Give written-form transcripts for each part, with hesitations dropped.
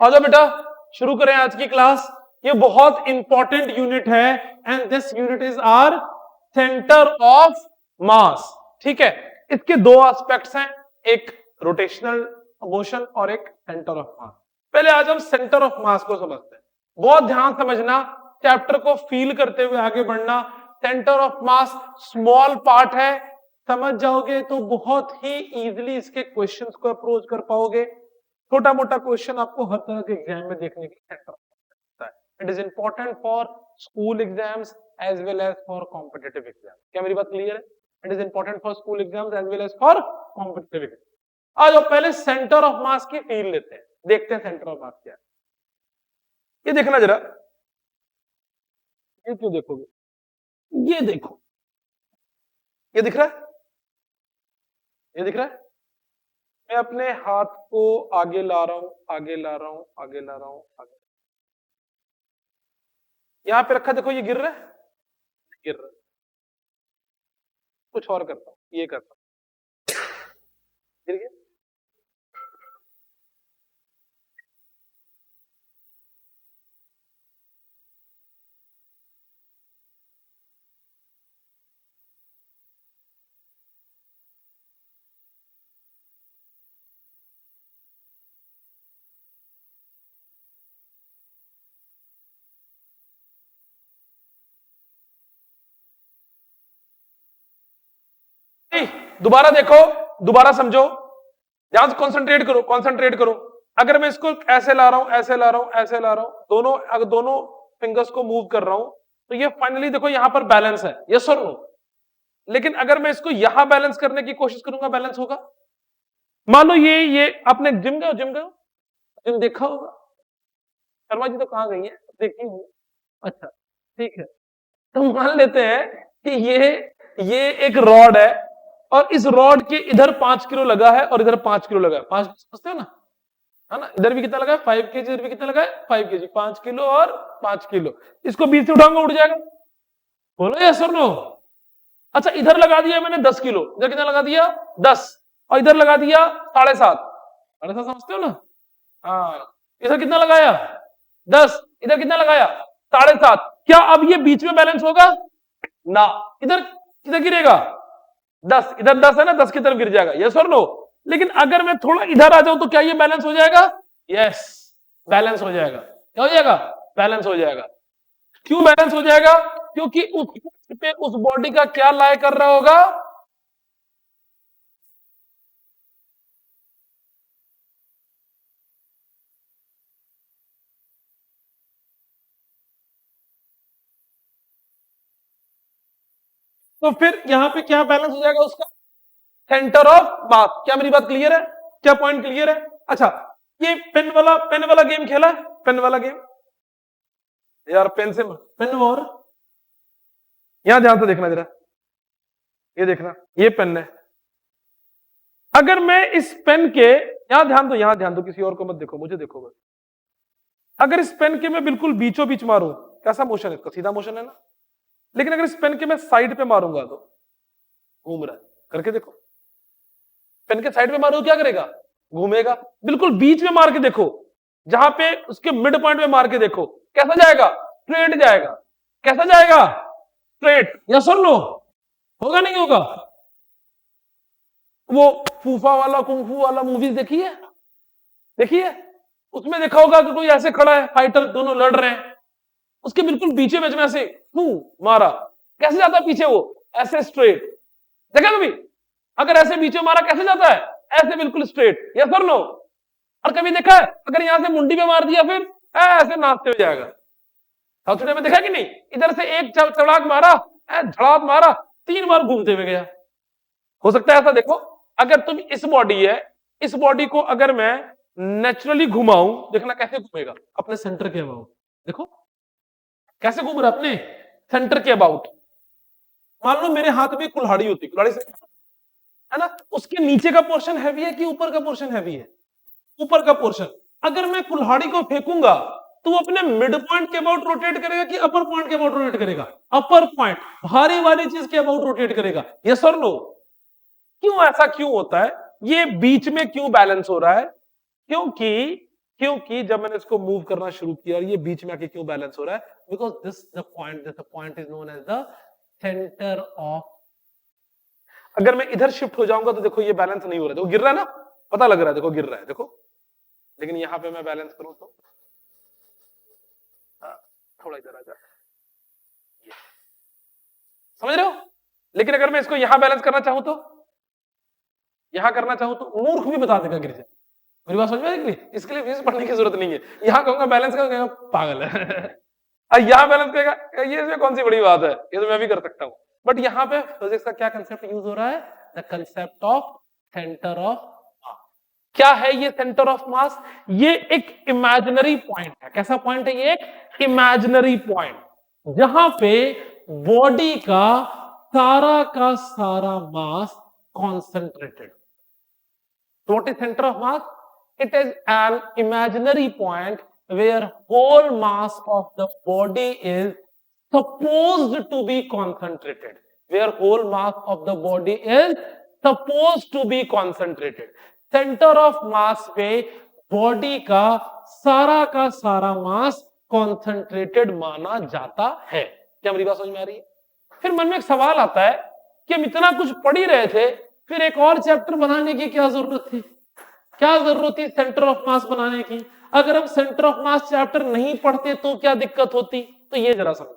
आ जाओ बेटा, शुरू करें आज की क्लास। ये बहुत इंपॉर्टेंट यूनिट है and this unit is our centre of mass. ठीक है, इसके दो एस्पेक्ट्स हैं, एक रोटेशनल मोशन और एक सेंटर ऑफ मास। पहले आज हम सेंटर ऑफ मास को समझते हैं। बहुत ध्यान समझना, चैप्टर को फील करते हुए आगे बढ़ना। Centre of mass small part है, समझ जाओगे तो बहुत ही इजीली इसके क्वेश्चंस को अप्रोच कर पाओगे। छोटा मोटा क्वेश्चन आपको हर तरह के एग्जाम में देखने की सेंटर होता है। It is important for school exams as well as for competitive exam. क्या मेरी बात क्लियर है? It is important for school exams as well as for competitive exam. आज पहले सेंटर ऑफ मास की फील लेते हैं, देखते हैं सेंटर ऑफ मास क्या है। ये देखना जरा, ये क्यों देखोगे, ये देखो, ये दिख रहा है, ये दिख रहा है। मैं अपने हाथ को आगे ला रहा हूं, आगे ला रहा हूं, आगे ला रहा हूं, आगे यहां पे रखा, देखो ये गिर रहा है, गिर रहा है। कुछ और करता हूं, ये करता हूं, गिर गया। दोबारा देखो, दोबारा समझो, ध्यान से कॉन्सेंट्रेट करो, कॉन्सेंट्रेट करो। अगर मैं इसको ऐसे ला रहा हूं, ऐसे ला रहा हूं, ऐसे ला रहा हूं, दोनों अगर दोनों फिंगर्स को मूव कर रहा हूं, तो ये फाइनली देखो यहां पर बैलेंस है, यस और नो। लेकिन अगर मैं इसको यहां बैलेंस करने की कोशिश करूंगा, बैलेंस होगा? मान लो ये आपने जिम गए, जिम देखा होगा। शर्मा जी तो कहां गई है, देखी हूं। अच्छा ठीक है, तो मान लेते हैं कि ये एक रॉड है और इस रॉड के इधर 5 किलो लगा है और इधर 5 किलो लगा है। 5 समझते हो ना, है ना? इधर भी कितना लगा है 5 केजी, इधर भी कितना लगा है 5 केजी, 5 किलो और 5 किलो। इसको बीच से उठाऊंगा, उठ जाएगा? बोलो यस और नो। अच्छा इधर लगा दिया मैंने 10 किलो, इधर कितना लगा दिया 10, और इधर लगा दिया 7.5, 7.5 समझते हो ना? हाँ, इधर कितना लगाया 10, इधर कितना लगाया 7.5। क्या अब ये बीच में बैलेंस होगा ना? इधर किधर गिरेगा 10, इधर 10 है ना, 10 की तरफ गिर जाएगा, यस और नो। लेकिन अगर मैं थोड़ा इधर आ जाऊं तो क्या ये बैलेंस हो जाएगा? यस, बैलेंस हो जाएगा। क्या हो जाएगा? बैलेंस हो जाएगा। क्यों बैलेंस हो जाएगा? क्योंकि उस पे उस बॉडी का क्या लाई कर रहा होगा? तो फिर यहां पे क्या बैलेंस हो जाएगा उसका? Centre of mass. क्या मेरी बात क्लियर है? क्या पॉइंट क्लियर है? अच्छा, ये पेन वाला गेम खेला है? पेन वाला गेम यार, पेन से पेन, और यहां ध्यान से देखना जरा, ये देखना, ये पेन है। अगर मैं इस पेन के, यहां ध्यान दो, किसी और को मत देखो, मुझे देखो बस। अगर इस पेन के मैं बिल्कुल बीचों बीच मारूं, कैसा मोशन है इसका? सीधा मोशन है ना। लेकिन अगर इस पेन के मैं साइड पे मारूंगा तो घूम रहा है, करके देखो। पेन के साइड पे मारो क्या करेगा? घूमेगा। बिल्कुल बीच में मार के देखो, जहां पे उसके मिड पॉइंट में मार के देखो, कैसा जाएगा? स्ट्रेट जाएगा। कैसा जाएगा? स्ट्रेट। यस और नो? होगा नहीं होगा? वो फूफा वाला, कुंफू वाला मूवीज देखी है? उसमें देखा होगा कि कोई ऐसे खड़ा है, फाइटर दोनों लड़ रहे हैं, उसके बिल्कुल बीचे बीच में ऐसे मारा, कैसे जाता है पीछे? वो ऐसे स्ट्रेट। देखा कभी? अगर ऐसे बीचे मारा कैसे जाता है? ऐसे बिल्कुल स्ट्रेट। यस और नो? और कभी देखा है अगर यहां से मुंडी पे मार दिया फिर ऐसे नाचते हो जाएगा? साउथ इंडिया में देखा कि नहीं? इधर से एक चढ़ाक मारा, झड़ाक मारा, 3 बार घूमते हुए गया। हो सकता है ऐसा। देखो, अगर तुम इस बॉडी है, इस बॉडी को अगर मैं नेचुरली घुमाऊं, देखना कैसे घूमेगा अपने सेंटर के अबाउट। देखो कैसे घूम रहा है अपने सेंटर के अबाउट। मान लो मेरे हाथ में कुल्हाड़ी होती, कुल्हाड़ी से, है ना, उसके नीचे का पोर्शन हैवी है कि ऊपर का पोर्शन हैवी है? ऊपर का पोर्शन। अगर मैं कुल्हाड़ी को फेंकूंगा तो वो अपने मिड पॉइंट के अबाउट रोटेट करेगा कि अपर पॉइंट के अबाउट रोटेट करेगा? अपर पॉइंट, भारी वाली चीज के अबाउट रोटेट करेगा। यस और नो? क्यों ऐसा क्यों होता है? ये बीच में क्यों बैलेंस हो रहा है? क्योंकि क्योंकि जब मैंने इसको मूव करना शुरू किया और ये बीच में आके क्यों बैलेंस हो रहा है, because this the point is known as the centre of. अगर मैं इधर शिफ्ट हो जाऊंगा तो देखो ये बैलेंस नहीं हो रहा है, देखो गिर रहा है ना, पता लग रहा है, देखो गिर रहा है, देखो। लेकिन यहां पे मैं बैलेंस करूं तो थोड़ा इधर आ जाए, समझ रहे हो। लेकिन अगर मैं इसको यहां बैलेंस करना चाहूं तो, यहां करना चाहूं तो मूर्ख भी बता देगा गिर जाए। मेरी बात समझ में आएगी, इसके लिए फीस पढ़ने की जरूरत नहीं है। यहां कहूंगा बैलेंस करूंगा, पागल है। यहां बैलेंस करेगा, ये इसमें कौन सी बड़ी बात है, ये तो मैं भी कर सकता हूं। बट यहां पे फिजिक्स का क्या कंसेप्ट यूज हो रहा है, the concept of centre of mass. क्या है ये सेंटर ऑफ मास, ये एक इमेजिनरी पॉइंट है। कैसा पॉइंट है ये, एक इमेजिनरी पॉइंट, जहां पे बॉडी का सारा mass concentrated. What is centre of mass, it is an imaginary point where whole mass of the body is supposed to be concentrated, where whole mass of the body is supposed to be concentrated। center of mass पे body का सारा mass concentrated माना जाता है। क्या मेरी बात समझ में आ रही है। फिर मन में एक सवाल आता है कि हम इतना कुछ पढ़ ही रहे थे, फिर एक और चैप्टर बनाने की क्या जरूरत थी, क्या जरूरत थी सेंटर ऑफ मास बनाने की। अगर हम सेंटर ऑफ मास चैप्टर नहीं पढ़ते तो क्या दिक्कत होती, तो ये जरा समझ।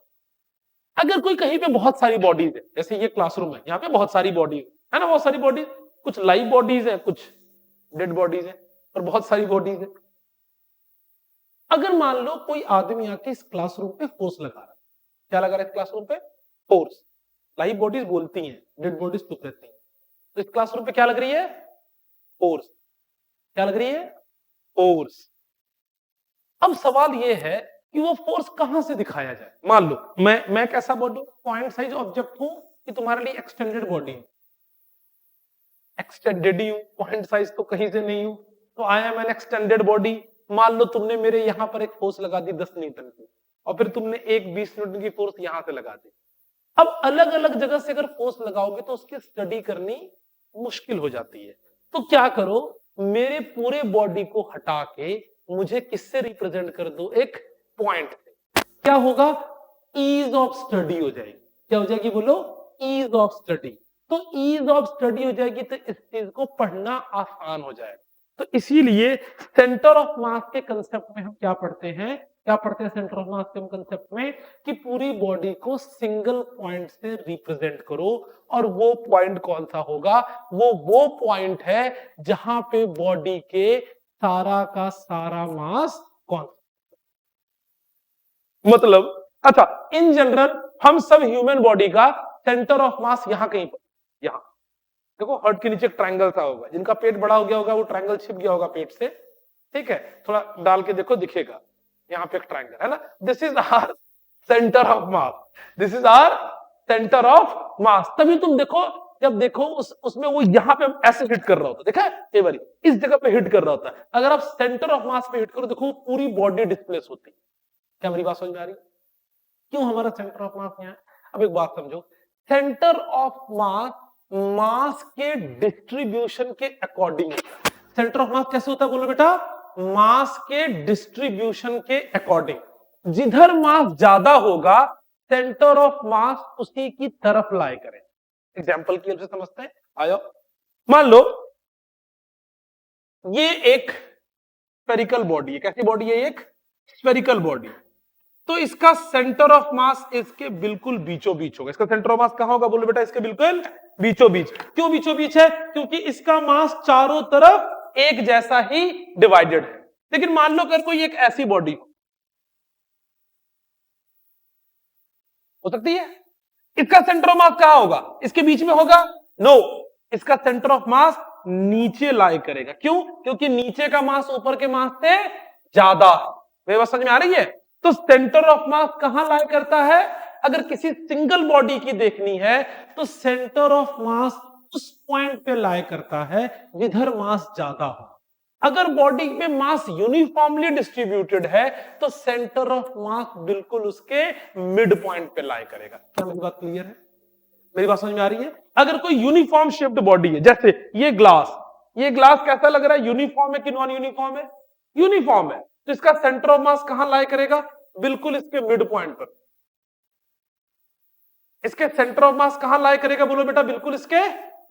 अगर कोई कहीं पे बहुत सारी बॉडीज है, जैसे ये क्लासरूम है, यहाँ पे बहुत सारी बॉडीज है ना, बहुत सारी बॉडीज, कुछ लाइव बॉडीज है, कुछ डेड बॉडीज है, और बहुत सारी बॉडीज है। अगर मान लो कोई आदमी आके इस क्लासरूम पे फोर्स लगा रहा है, क्या लगा रहा है इस क्लासरूम पे, फोर्स। लाइव बॉडीज बोलती हैं, डेड बॉडीज चुप रहती हैं। तो इस क्लासरूम पे क्या लग रही है, फोर्स। क्या लग रही है, फोर्स। अब सवाल यह है कि वो फोर्स कहां से दिखाया जाए। मान लो मैं कैसा बॉडी, पॉइंट साइज ऑब्जेक्ट हूं कि तुम्हारे लिए एक्सटेंडेड बॉडी है, एक्सटेंडेड ही हूं, पॉइंट साइज तो कहीं से नहीं हूं, तो I am N extended body. मान लो तुमने मेरे यहां पर एक फोर्स लगा दी 10 न्यूटन की, और फिर तुमने एक 20 न्यूटन की फोर्स यहां से लगा दी। अब अलग अलग जगह से अगर फोर्स लगाओगे तो उसकी स्टडी करनी मुश्किल हो जाती है। तो क्या करो, मेरे पूरे बॉडी को हटा के मुझे किससे रिप्रेजेंट कर दो, एक पॉइंट से। क्या होगा, ईज ऑफ स्टडी हो जाएगी। क्या हो जाएगी, बोलो, ईज ऑफ स्टडी। तो ईज ऑफ स्टडी हो जाएगी तो इस चीज को पढ़ना आसान हो जाएगा। तो इसीलिए सेंटर ऑफ मास के कंसेप्ट में हम क्या पढ़ते हैं, सेंटर ऑफ मास के कंसेप्ट में, कि पूरी बॉडी को सिंगल पॉइंट से रिप्रेजेंट करो। और वो पॉइंट कौन सा होगा, वो पॉइंट है जहां पे बॉडी के सारा का सारा मास कौन, मतलब अच्छा इन जनरल हम सब ह्यूमन बॉडी का सेंटर ऑफ मास यहां कहीं पर, यहां देखो हार्ट के नीचे एक ट्रायंगल सा होगा, जिनका पेट बड़ा हो गया होगा वो ट्रायंगल छिप गया होगा पेट से, ठीक है, थोड़ा डाल के देखो दिखेगा, यहाँ पे एक ट्रायंगल है ना, this is our centre of mass, this is our centre of mass. तभी तुम देखो, जब देखो उसमें वो यहाँ पे ऐसे हिट कर रहा होता, देखा है कई बार इस जगह पे हिट कर रहा होता है। अगर आप सेंटर ऑफ मास पे हिट करो, देखो पूरी बॉडी डिस्प्लेस होती है। क्या मेरी बात समझ में आ रही है, क्यों हमारा सेंटर ऑफ मास यहाँ है। अब एक बात समझो, सेंटर ऑफ मास के डिस्ट्रीब्यूशन के अकॉर्डिंग, सेंटर ऑफ मास कैसे होता है बोलो बेटा, मास के डिस्ट्रीब्यूशन के अकॉर्डिंग। जिधर मास ज्यादा होगा सेंटर ऑफ मास उसी की तरफ लाई करें। एग्जाम्पल की वजह से समझते हैं, आयो मान लो ये एक स्फेरिकल बॉडी है। कैसी बॉडी है, एक स्फेरिकल बॉडी। तो इसका सेंटर ऑफ मास इसके बिल्कुल बीचों बीच होगा। इसका सेंटर ऑफ मास कहां होगा बोलो बेटा, इसके बिल्कुल बीचों बीच। क्यों बीचों बीच है, क्योंकि इसका मास चारों तरफ एक जैसा ही डिवाइडेड है। लेकिन मान लो अगर कोई एक ऐसी बॉडी हो सकती है, इसका सेंटर ऑफ मास कहां होगा, इसके बीच में होगा, नो, इसका सेंटर ऑफ मास नीचे लाई करेगा। क्यों, क्योंकि नीचे का मास ऊपर के मास से ज्यादा है। मेरी बात समझ में आ रही है। तो सेंटर ऑफ मास कहां लाई करता है, अगर किसी सिंगल बॉडी की देखनी है तो सेंटर ऑफ मास उस पॉइंट पे लाई करता है जिधर मास ज्यादा हो। अगर बॉडी में मास यूनिफॉर्मली डिस्ट्रीब्यूटेड है तो सेंटर ऑफ मास बिल्कुल उसके मिड पॉइंट पे लाई करेगा। क्या मेरी बात क्लियर है, मेरी बात समझ में आ रही है। अगर कोई यूनिफॉर्म शेप्ड बॉडी है, जैसे ये ग्लास कैसा लग रहा है, यूनिफॉर्म है कि नॉन यूनिफॉर्म है, यूनिफॉर्म है, तो इसका सेंटर ऑफ मास कहां लाई करेगा? बिल्कुल इसके मिड पॉइंट पर। इसके सेंटर ऑफ मास कहां लाई करेगा? बोलो बेटा, बिल्कुल इसके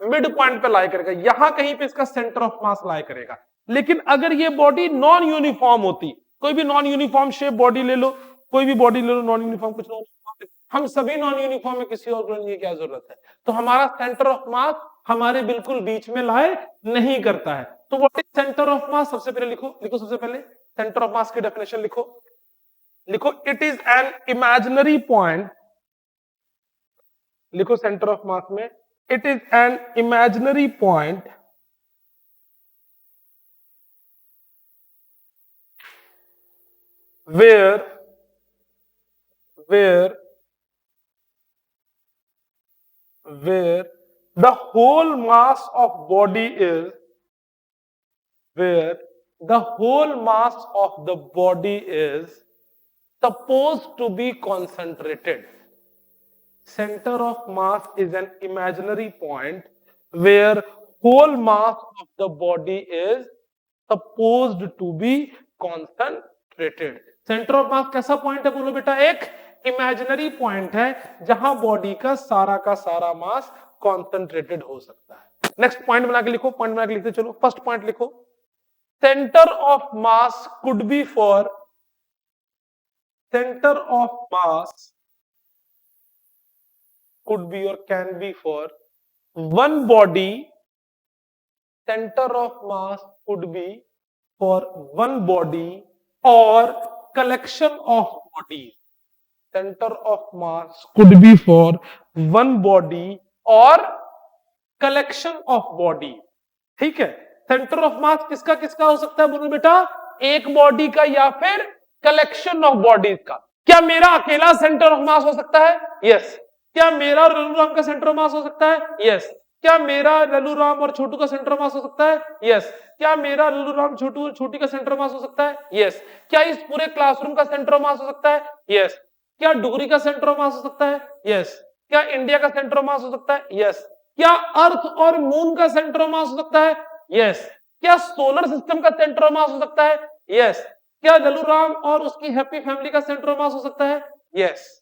मिड पॉइंट पे लाई करेगा, यहां कहीं पे इसका सेंटर ऑफ मास लाई करेगा। लेकिन अगर ये बॉडी नॉन यूनिफॉर्म होती, कोई भी नॉन यूनिफॉर्म शेप बॉडी ले लो, कोई भी बॉडी ले लो नॉन यूनिफॉर्म, कुछ नॉन, हम सभी नॉन यूनिफॉर्म है, किसी और को लेने की क्या जरूरत है? तो हमारा सेंटर ऑफ मास हमारे बिल्कुल बीच में लाए नहीं करता है। तो व्हाट इज सेंटर ऑफ मास? सबसे पहले लिखो सबसे पहले सेंटर ऑफ मास की डेफिनेशन लिखो, it is an imaginary point. लिखो सेंटर ऑफ मास में, it is an imaginary point where the whole mass of body is supposed to be concentrated. Center of mass is an imaginary point where whole mass of the body is supposed to be concentrated. Centre of मास कैसा point है? बोलो बेटा, एक imaginary point है जहां body का सारा mass concentrated हो सकता है। नेक्स्ट पॉइंट बना के लिखो, पॉइंट बना के लिखते चलो। फर्स्ट पॉइंट लिखो, centre of mass could be for, centre of mass could be or can be for one body. Center of mass could be for one body or collection of bodies. Center of mass could be for one body or collection of body. ठीक है, centre of मास किसका किसका हो सकता है? बोलो बेटा, एक बॉडी का या फिर कलेक्शन ऑफ बॉडीज का। क्या मेरा अकेला सेंटर ऑफ मास हो सकता है? यस। क्या मेरा लल्लू राम का सेंटर ऑफ मास हो सकता है? यस। क्या मेरा लल्लू राम और छोटू का सेंटर ऑफ मास हो सकता है? यस। क्या मेरा लल्लू राम छोटू और छोटी का सेंटर ऑफ मास हो सकता है? यस। क्या इस पूरे क्लासरूम का सेंटर ऑफ मास हो सकता है? यस। क्या डुगरी का सेंटर ऑफ मास हो सकता है? यस। क्या इंडिया का सेंटर ऑफ मास हो सकता है? यस। क्या अर्थ और मून का सेंटर ऑफ मास हो सकता है? यस। क्या सोलर सिस्टम का सेंटर ऑफ मास हो सकता है? यस। क्या लल्लू राम और उसकी हैप्पी फैमिली का सेंटर ऑफ मास हो सकता है? यस।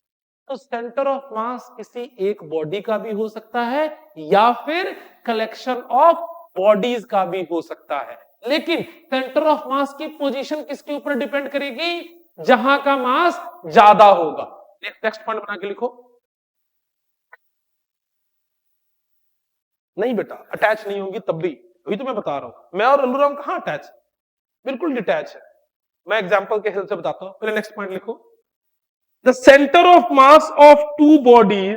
तो सेंटर ऑफ मास किसी एक बॉडी का भी हो सकता है या फिर कलेक्शन ऑफ बॉडीज का भी हो सकता है। लेकिन सेंटर ऑफ मास की पोजीशन किसके ऊपर डिपेंड करेगी? जहां का मास ज्यादा होगा। नेक्स्ट पॉइंट बना के लिखो। नहीं बेटा, अटैच नहीं होंगी तब भी, वही तो मैं बता रहा हूं। मैं और लल्लू राम कहां अटैच? बिल्कुल डिटैच है। मैं एग्जांपल के हेल्प से बताता हूं। पहले नेक्स्ट पॉइंट लिखो, the center of mass of two bodies,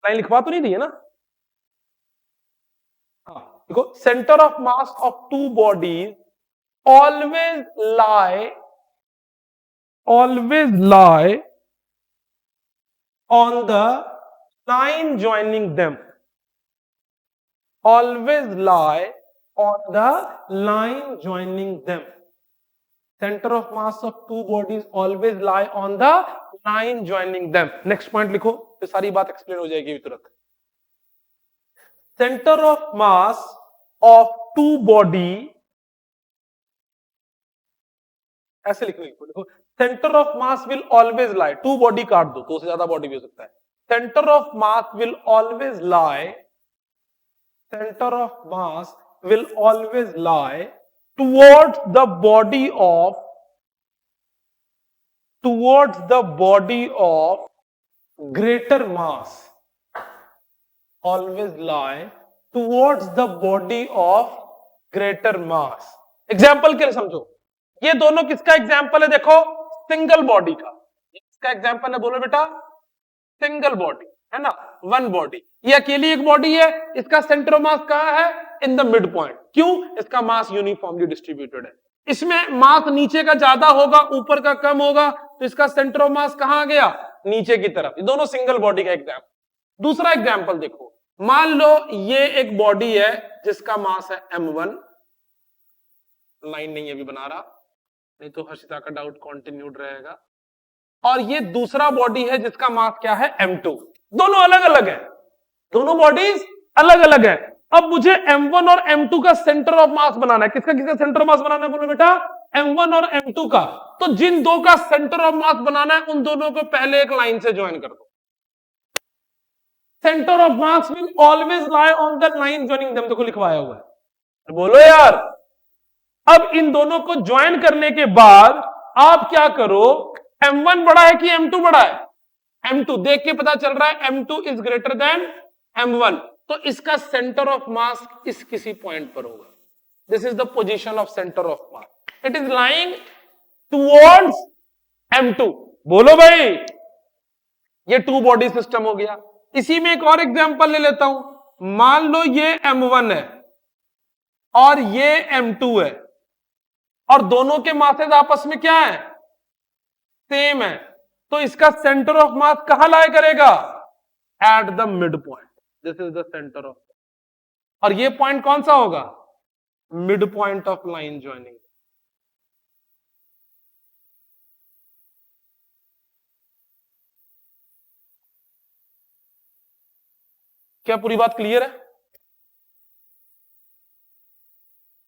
line लिखवा तो नहीं दी है ना? हाँ देखो, center of mass of two bodies always lie on the line joining them. Always lie on the line joining them. Center of mass of two bodies always lie on the line joining them. Next point लिखो, तो सारी बात explain हो जाएगी तुरंत। Center of mass of two body, ऐसे लिखो, center of mass will always lie, two body काट दो, दो से ज्यादा बॉडी भी हो सकता है। Center of mass will always lie, center of mass will always lie towards the body of greater mass. Always lie towards the body of greater mass. Example के लिए समझो, ये दोनों किसका एग्जाम्पल है? देखो, सिंगल बॉडी का। इसका एग्जाम्पल है, बोलो बेटा, सिंगल बॉडी है ना, वन बॉडी। ये अकेली एक बॉडी है, इसका सेंटर ऑफ मास कहां है? In the mid point. क्यों? इसका मास यूनिफॉर्मली डिस्ट्रीब्यूटेड है। इसमें मास नीचे का ज्यादा होगा, ऊपर का कम होगा, तो इसका सेंटर ऑफ मास कहां आ गया? नीचे की तरफ। ये दोनों सिंगल बॉडी का एग्जाम्पल। दूसरा एग्जाम्पल देखो, मान लो ये एक बॉडी है जिसका मास है m1, लाइन नहीं अभी बना रहा, नहीं तो हर्षिता का डाउट कंटिन्यूड रहेगा। और ये दूसरा बॉडी है जिसका मास क्या है? m2। दोनों अलग अलग है, दोनों बॉडीज अलग अलग है, अब मुझे M1 और M2 का सेंटर ऑफ मास बनाना है। किसका किसका सेंटर ऑफ मास बनाना है बोलो बेटा? M1 और M2 का। तो जिन दो का सेंटर ऑफ मास बनाना है उन दोनों को पहले एक लाइन से ज्वाइन कर दो। Centre of mass will always lie on the line joining them. देखो लिखवाया हुआ है, बोलो यार। अब इन दोनों को ज्वाइन करने के बाद आप क्या करो, M1 बड़ा है कि M2 बड़ा है? M2 देख के पता चल रहा है M2 is greater than M1, तो इसका सेंटर ऑफ मास इस किसी पॉइंट पर होगा। This is the position of centre of mass, it is lying towards M2। बोलो भाई, ये टू बॉडी सिस्टम हो गया। इसी में एक और एग्जांपल ले लेता हूं। मान लो ये M1 है और ये M2 है, और दोनों के मासेस आपस में क्या है? सेम है। तो इसका सेंटर ऑफ मास कहां लाया करेगा? At the mid point. This is the centre of, और ये पॉइंट कौन सा होगा? Mid point of line joining. क्या पूरी बात क्लियर है?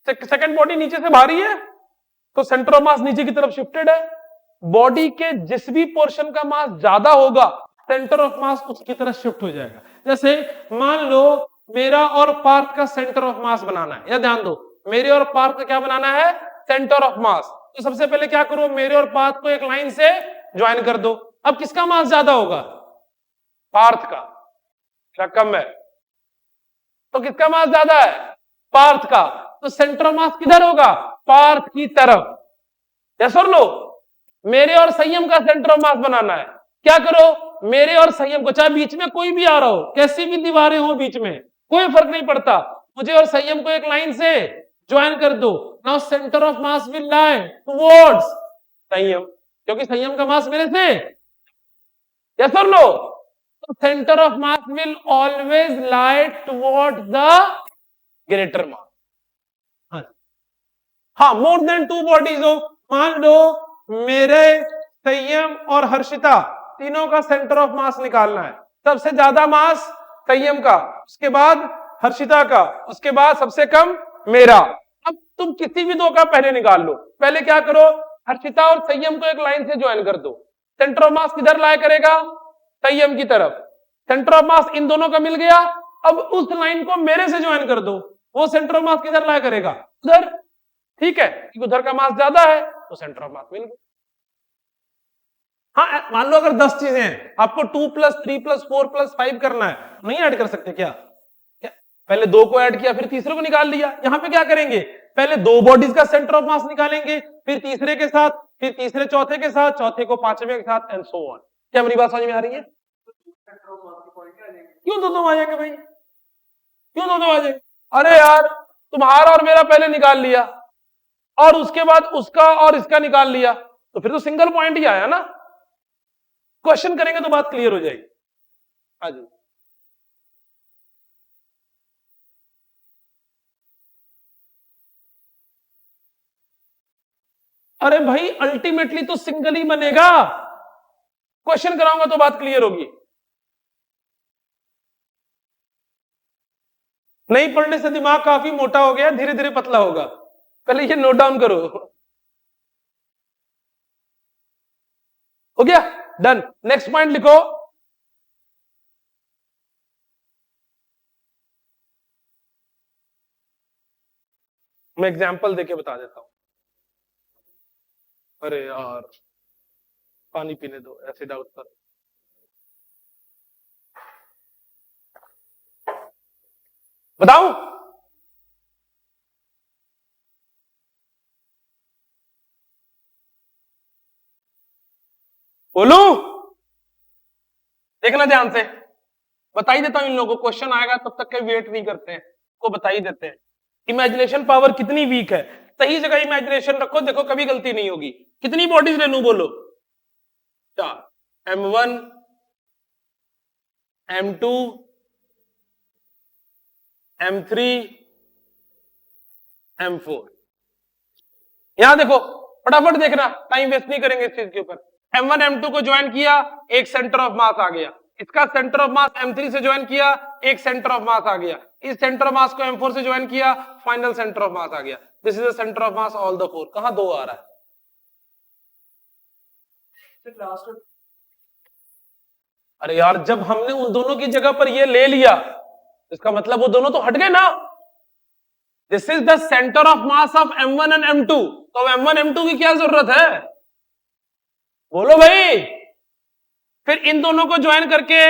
सेकंड बॉडी नीचे से भारी है तो सेंटर ऑफ मास नीचे की तरफ शिफ्टेड है। बॉडी के जिस भी पोर्शन का मास ज्यादा होगा सेंटर ऑफ मास उसकी तरफ शिफ्ट हो जाएगा। जैसे मान लो मेरा और पार्थ का सेंटर ऑफ मास बनाना है, या ध्यान दो, मेरे और पार्थ का क्या बनाना है? सेंटर ऑफ मास। तो सबसे पहले क्या करो, मेरे और पार्थ को एक लाइन से ज्वाइन कर दो। अब किसका मास ज्यादा होगा? पार्थ का। क्या कम है? तो किसका मास ज्यादा है? पार्थ का। तो सेंटर ऑफ मास किधर होगा? पार्थ की तरफ। यस और नो? मेरे और संयम का सेंटर ऑफ मास बनाना है। क्या करो, मेरे और संयम को, चाहे बीच में कोई भी आ रहा हो, कैसी भी दीवारें हो बीच में, कोई फर्क नहीं पड़ता, मुझे और संयम को एक लाइन से ज्वाइन कर दो। Now centre of mass will lie towards संयम, क्योंकि संयम का मास मेरे से। यस और नो? तो centre of mass will always lie towards the greater mass. हाँ, मोर देन टू बॉडीज हो, मान लो मेरे, संयम और हर्षिता तीनों का सेंटर ऑफ मास निकालना है। सबसे ज्यादा मास संयम का, उसके बाद हर्षिता का, उसके बाद सबसे कम मेरा। अब तुम किसी भी दो का पहले निकाल लो। पहले क्या करो, हर्षिता और संयम को एक लाइन से ज्वाइन कर दो। सेंटर ऑफ मास किधर लाया करेगा? संयम की तरफ। सेंटर ऑफ मास इन दोनों का मिल गया। अब उस लाइन को मेरे से ज्वाइन कर दो, वो सेंटर ऑफ मास किधर लाया करेगा? उधर। ठीक है, उधर का मास ज्यादा है तो सेंटर ऑफ मास मिल गया। हाँ, मान लो अगर 10 चीजें हैं, आपको 2 + 3 + 4 + 5 करना है, नहीं ऐड कर सकते क्या? पहले दो को ऐड किया, फिर तीसरे को निकाल लिया। यहां पे क्या करेंगे, पहले दो बॉडीज का सेंटर ऑफ मास निकालेंगे, फिर तीसरे के साथ, फिर तीसरे चौथे के साथ, चौथे को पांचवें के साथ, एंड सो ऑन। क्या मेरी बात समझ में आ रही है? क्यों दो आ जाएंगे भाई? क्यों दो आ जाएंगे? अरे यार, तुम्हारा और मेरा पहले निकाल लिया और उसके बाद उसका और इसका निकाल लिया, तो फिर तो सिंगल पॉइंट ही आया ना। क्वेश्चन करेंगे तो बात क्लियर हो जाएगी। हाँ जी, अरे भाई अल्टीमेटली तो सिंगल ही बनेगा। क्वेश्चन कराऊंगा तो बात क्लियर होगी। नहीं पढ़ने से दिमाग काफी मोटा हो गया, धीरे धीरे पतला होगा। पहले ये नोट डाउन करो। हो गया, डन। नेक्स्ट पॉइंट लिखो। मैं एग्जांपल देके बता देता हूं। अरे यार, पानी पीने दो, ऐसे डाउट पर। बताऊं? बोलू? देखना ध्यान से, बता ही देता हूं इन लोगों को। क्वेश्चन आएगा तब तक के वेट नहीं करते हैं, को बता ही देते हैं। इमेजिनेशन पावर कितनी वीक है, सही जगह इमेजिनेशन रखो, देखो कभी गलती नहीं होगी। कितनी बॉडीज ले लूं बोलो? 4, M1, M2, M3, M4। यहां देखो, फटाफट देखना, टाइम वेस्ट नहीं करेंगे इस चीज के ऊपर। M1 M2 को ज्वाइन किया, एक सेंटर ऑफ मास आ गया। इसका सेंटर ऑफ मास M3 से ज्वाइन किया, एक सेंटर ऑफ मास आ गया, इस सेंटर ऑफ मास को M4 से ज्वाइन किया, फाइनल सेंटर ऑफ मास आ गया। This is the centre of mass all the 4। कहां 2 आ रहा है? अरे यार जब हमने उन दोनों की जगह पर ये ले लिया, इसका मतलब वो दोनों तो हट गए ना। This is the centre of mass of M1 and M2, तो M1 M2 की क्या जरूरत है? बोलो भाई। फिर इन दोनों को ज्वाइन करके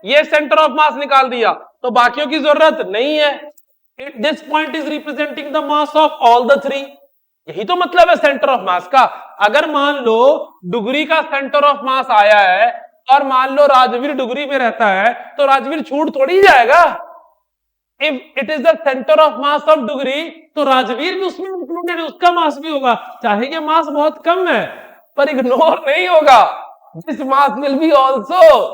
ये सेंटर ऑफ मास निकाल दिया, तो बाकियों की जरूरत नहीं है। This point is representing the mass of all the 3। यही तो मतलब है सेंटर ऑफ मास का। अगर मान लो डुगरी का सेंटर ऑफ मास आया है और मान लो राजवीर डुगरी में रहता है, तो राजवीर छूट थोड़ी जाएगा। If it is the centre of mass of Dugri, तो राजवीर भी उसमें इंक्लूडेड है, उसका मास भी होगा, चाहे ये मास बहुत कम है, पर इग्नोर नहीं होगा। This mass will be also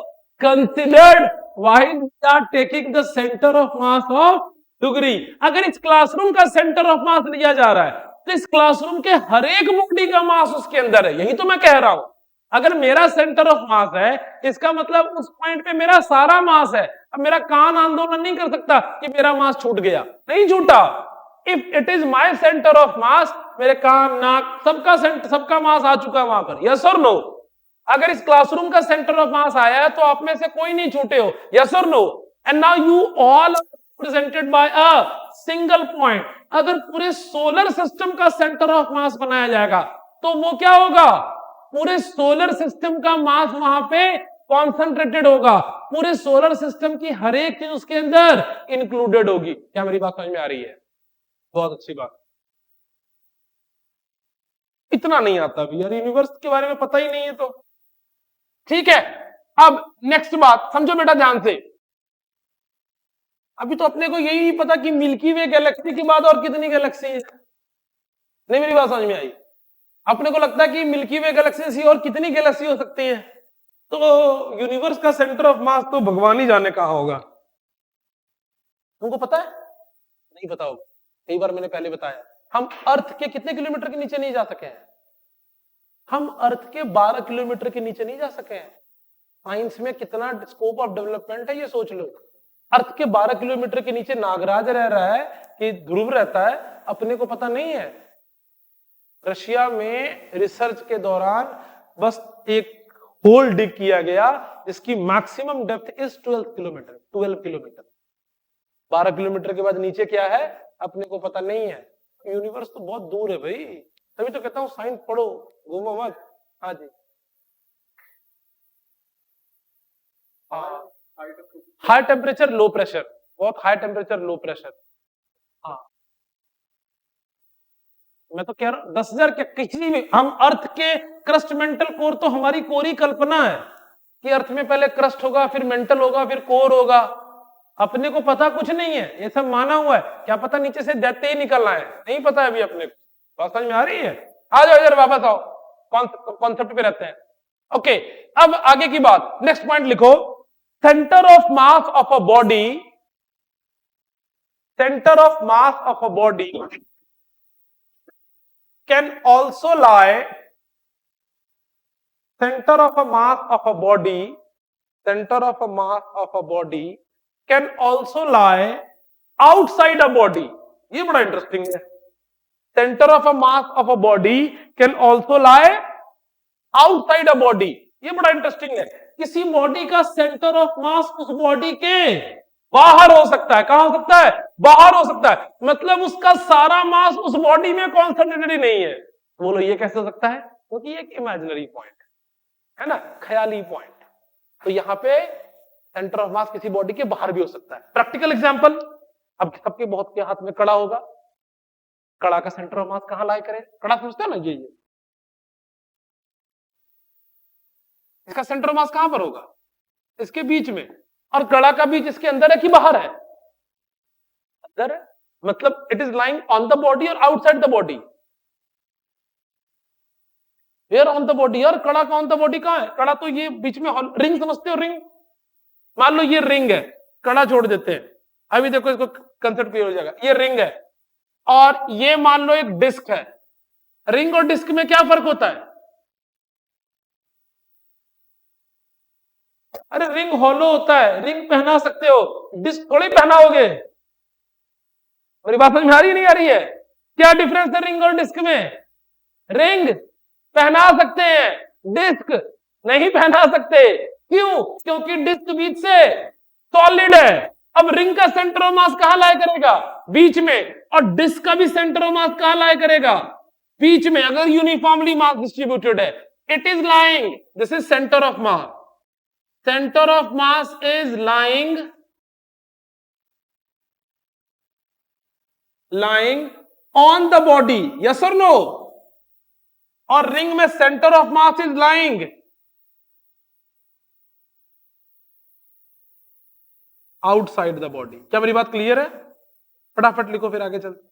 considered while we are taking the centre of mass of डुगरी। अगर इस क्लासरूम का सेंटर ऑफ मास लिया जा रहा है, तो इस क्लासरूम के हर एक बॉडी का मास उसके अंदर है। यही तो मैं कह रहा हूं। अगर मेरा सेंटर ऑफ मास है, इसका मतलब उस पॉइंट पे मेरा सारा मास है। अब मेरा कान आंदोलन नहीं कर सकता कि मेरा मास छूट गया, नहीं छूटा। If it is my centre of मास, मेरे कान नाक सबका मास आ चुका है वहां पर। यस और नो? अगर इस क्लासरूम का सेंटर ऑफ मास आया है, तो आप में से कोई नहीं छूटे हो। यस और no? And now you all represented by a single point। अगर पूरे सोलर सिस्टम का सेंटर ऑफ मास बनाया जाएगा, तो वो क्या होगा? पूरे सोलर सिस्टम का मास वहां पे कॉन्सेंट्रेटेड होगा। पूरे सोलर सिस्टम की हर एक चीज उसके अंदर इंक्लूडेड होगी। क्या मेरी बात समझ में आ रही है? बहुत अच्छी बात। इतना नहीं आता भी यार, यूनिवर्स के बारे में पता ही नहीं है तो ठीक है। अब नेक्स्ट बात समझो बेटा ध्यान से। अभी तो अपने को यही नहीं पता कि मिल्की वे गैलेक्सी के बाद और कितनी गैलेक्सी है। नहीं मेरी बात समझ में आई? अपने को लगता है कि मिल्की वे गैलेक्सी से और कितनी गैलेक्सी हो सकती है। तो यूनिवर्स का सेंटर ऑफ मास तो भगवान ही जाने कहां होगा। तुमको पता है? नहीं पता होगा। कई बार मैंने पहले बताया, हम अर्थ के कितने किलोमीटर के नीचे नहीं जा सके हैं? हम अर्थ के 12 किलोमीटर के नीचे नहीं जा सके हैं। साइंस में कितना स्कोप ऑफ डेवलपमेंट है ये सोच लो। अर्थ के 12 किलोमीटर के नीचे नागराज रह रहा है कि ध्रुव रहता है, अपने को पता नहीं है। रशिया में रिसर्च के दौरान बस एक होल डिग किया गया जिसकी maximum depth is 12 kilometre. 12 kilometre. 12 kilometre के बाद नीचे क्या है अपने को पता नहीं है। यूनिवर्स तो बहुत दूर है भाई, तभी तो कहता हूं साइंस पढ़ो, घूमो मत। हाँ जी, हाई टेम्परेचर लो प्रेशर, बहुत हाई टेम्परेचर लो प्रेशर। हाँ मैं तो कह रहा हूं 10,000 क्या किसी भी, हम अर्थ के क्रस्ट मेंटल कोर तो हमारी कोरी कल्पना है कि अर्थ में पहले क्रस्ट होगा, फिर मेंटल होगा, फिर कोर होगा। अपने को पता कुछ नहीं है, ये सब माना हुआ है। क्या पता नीचे से दैत्य ही निकलना है, नहीं पता है अभी अपने को। बात समझ में आ रही है? आ जाओ इधर वापस आओ, कॉन्सेप्ट पे रहते हैं। ओके अब आगे की बात, नेक्स्ट पॉइंट लिखो। Centre of mass of a body, centre of mass of a body can also lie, center of a mass of a body, center of a mass of a body can also lie outside a body। ये बड़ा interesting है। center of a mass of a body can also lie outside a body। ये बड़ा interesting है। किसी body का centre of मास उस body के बाहर हो सकता है। कहां हो सकता है? बाहर हो सकता है। मतलब उसका सारा मास उस बॉडी में कॉन्सेंट्रेटेड ही नहीं है। बोलो ये कैसे हो सकता है? क्योंकि ये एक इमेजिनरी पॉइंट है ना, ख्याली पॉइंट। तो यहां पे सेंटर ऑफ मास किसी बॉडी के बाहर भी हो सकता है। प्रैक्टिकल एग्जांपल, अब सबके बहुत के हाथ में कड़ा होगा। कड़ा का सेंटर ऑफ मास कहां लाई करे? कड़ा समझते हो ना, ये इसका सेंटर ऑफ मास कहां पर होगा? इसके बीच में। और कड़ा का बीच इसके अंदर है कि बाहर है? अंदर है। मतलब it is lying on the body और outside the body. Where on the body. और कड़ा का ऑन द बॉडी कहां है? कड़ा तो ये बीच में रिंग समझते हो? रिंग, मान लो ये रिंग है, कड़ा छोड़ देते हैं। अभी देखो इसको कंसेप्ट क्लियर हो जाएगा। ये रिंग है और ये मान लो एक डिस्क है। रिंग और डिस्क में क्या फर्क होता है? अरे रिंग हॉलो होता है, रिंग पहना सकते हो, डिस्क थोड़ी पहनाओगे। मेरी बात समझ में आ रही नहीं आ रही है? क्या डिफरेंस है रिंग और डिस्क में? रिंग पहना सकते हैं, डिस्क नहीं पहना सकते। क्यों? क्योंकि डिस्क बीच से सॉलिड है। अब रिंग का सेंटर ऑफ मास कहां लाया करेगा? बीच में। और डिस्क का भी सेंटर ऑफ मास कहां लाया करेगा? बीच में। अगर यूनिफॉर्मली मास डिस्ट्रीब्यूटेड है, it is lying, this is centre of mass, centre of mass is lying on the body, yes और नो? और रिंग में centre of mass is lying outside the body. क्या मेरी बात क्लियर है? फटाफट लिखो फिर आगे चलते।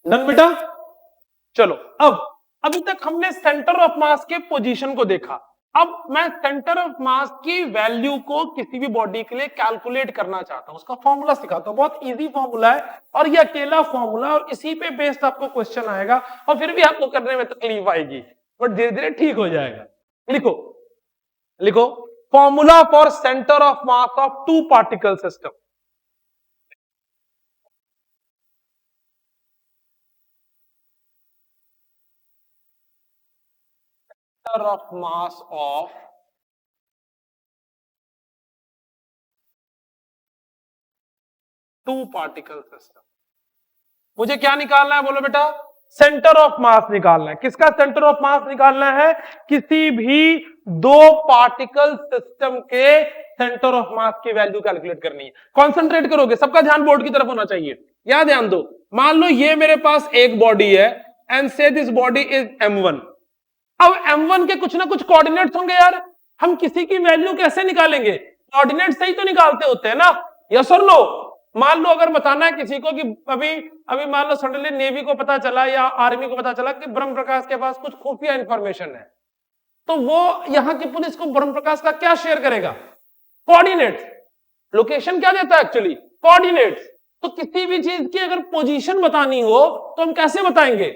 डन बेटा? चलो, अब अभी तक हमने सेंटर ऑफ मास के पोजीशन को देखा। अब मैं सेंटर ऑफ मास की वैल्यू को किसी भी बॉडी के लिए कैलकुलेट करना चाहता हूं, उसका फॉर्मूला सिखाता हूं। बहुत इजी फॉर्मूला है और ये अकेला फॉर्मूला, और इसी पे बेस्ड आपको क्वेश्चन आएगा, और फिर भी आपको करने में तकलीफ आएगी, बट धीरे धीरे ठीक हो जाएगा। लिखो लिखो, formula for centre of mass of two particle system. of mass of two particle system. मुझे क्या निकालना है बोलो बेटा? सेंटर ऑफ मास निकालना है। किसका सेंटर ऑफ मास निकालना है? किसी भी दो पार्टिकल सिस्टम के सेंटर ऑफ मास की वैल्यू कैलकुलेट करनी है। कॉन्सेंट्रेट करोगे, सबका ध्यान बोर्ड की तरफ होना चाहिए। यहां ध्यान दो, मान लो ये मेरे पास एक बॉडी है, एंड से दिस बॉडी इज m1। अब m1 के कुछ ना कुछ कोऑर्डिनेट्स होंगे यार, हम किसी की वैल्यू कैसे निकालेंगे? कोऑर्डिनेट से ही तो निकालते होते हैं ना, यस और नो? मान लो अगर बताना है किसी को कि अभी अभी मान लो सडनली नेवी को पता चला या आर्मी को पता चला कि ब्रह्म प्रकाश के पास कुछ खुफिया इंफॉर्मेशन है, तो वो यहां की पुलिस को ब्रह्म प्रकाश का क्या शेयर करेगा? कोऑर्डिनेट्स। लोकेशन क्या देता है एक्चुअली? कोऑर्डिनेट्स। तो किसी भी चीज की अगर पोजीशन बतानी हो तो हम कैसे बताएंगे?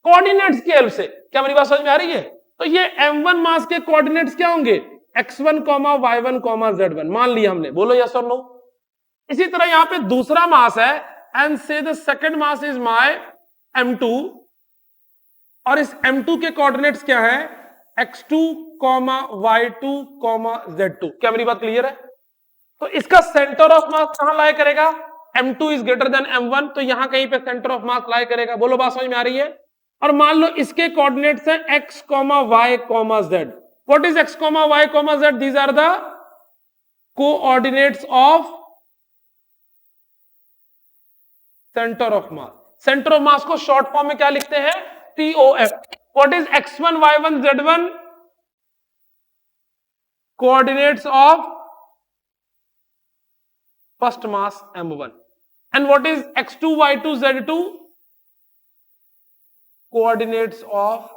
कोऑर्डिनेट्स की हेल्प से। क्या मेरी बात समझ में आ रही है? तो ये m1 मास के कोऑर्डिनेट्स क्या होंगे? x1, y1, z1 मान लिया हमने, बोलो यस और नो? इसी तरह यहां पे दूसरा मास है, एंड से the second mass is my m2, और इस m2 के कोऑर्डिनेट्स क्या है? x2, y2, z2। क्या मेरी बात क्लियर है? तो इसका सेंटर ऑफ मास कहां लाया करेगा? m2 is greater than m1, तो यहां कहीं पे सेंटर ऑफ मास लाया करेगा। बोलो बात समझ में आ रही है? और मान लो इसके कोऑर्डिनेट्स हैं x, y, z। What is x, y, z? These are the coordinates of centre of mass. Centre of mass को शॉर्ट फॉर्म में क्या लिखते हैं? COM। What is x1, y1, z1? Coordinates of first mass m1। And what is x2, y2, z2? Coordinates of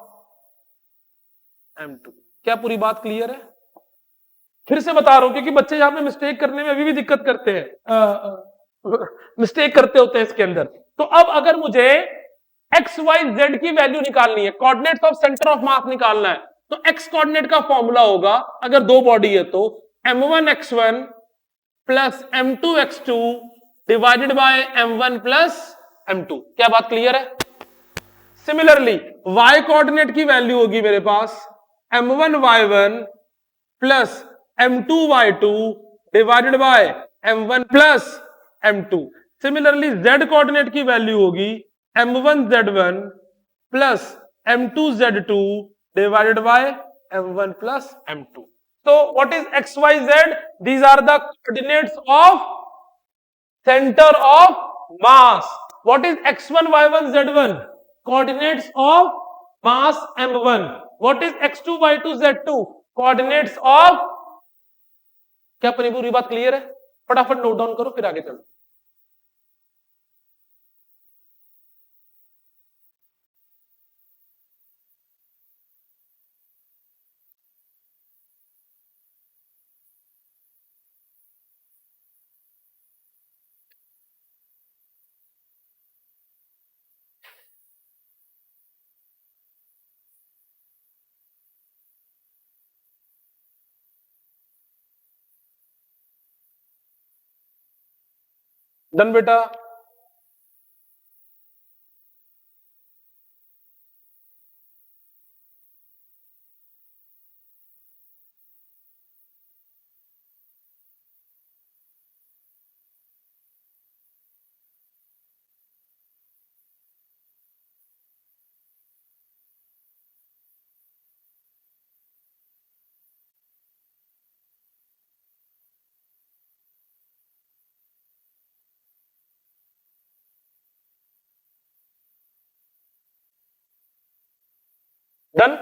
m2। क्या पूरी बात clear है? फिर से बता रहा हूं क्योंकि बच्चे यहां पे मिस्टेक करने में अभी भी दिक्कत करते हैं, मिस्टेक करते होते हैं इसके अंदर। तो अब अगर मुझे x, y, z की वैल्यू निकालनी है, कोऑर्डिनेट्स ऑफ सेंटर ऑफ मास निकालना है, तो x कोऑर्डिनेट का फॉर्मूला होगा, अगर दो बॉडी है तो m1 x1 plus m2 x2 divided by m1 plus m2। क्या बात क्लियर है? सिमिलरली y कोऑर्डिनेट की वैल्यू होगी मेरे पास m1 y1 plus m2 y2 divided by m1 plus m2। Similarly z coordinate की वैल्यू होगी m1 z1 plus m2 z2 divided by m1 plus m2। So what is x, y, z? These are the coordinates of center of mass. What is x1, y1, z1? Coordinates of mass m1. What is x2, y2, z2? Coordinates of, क्या पूरी बात clear है? फटाफट note down करो फिर आगे चलो. Done बेटा. डन.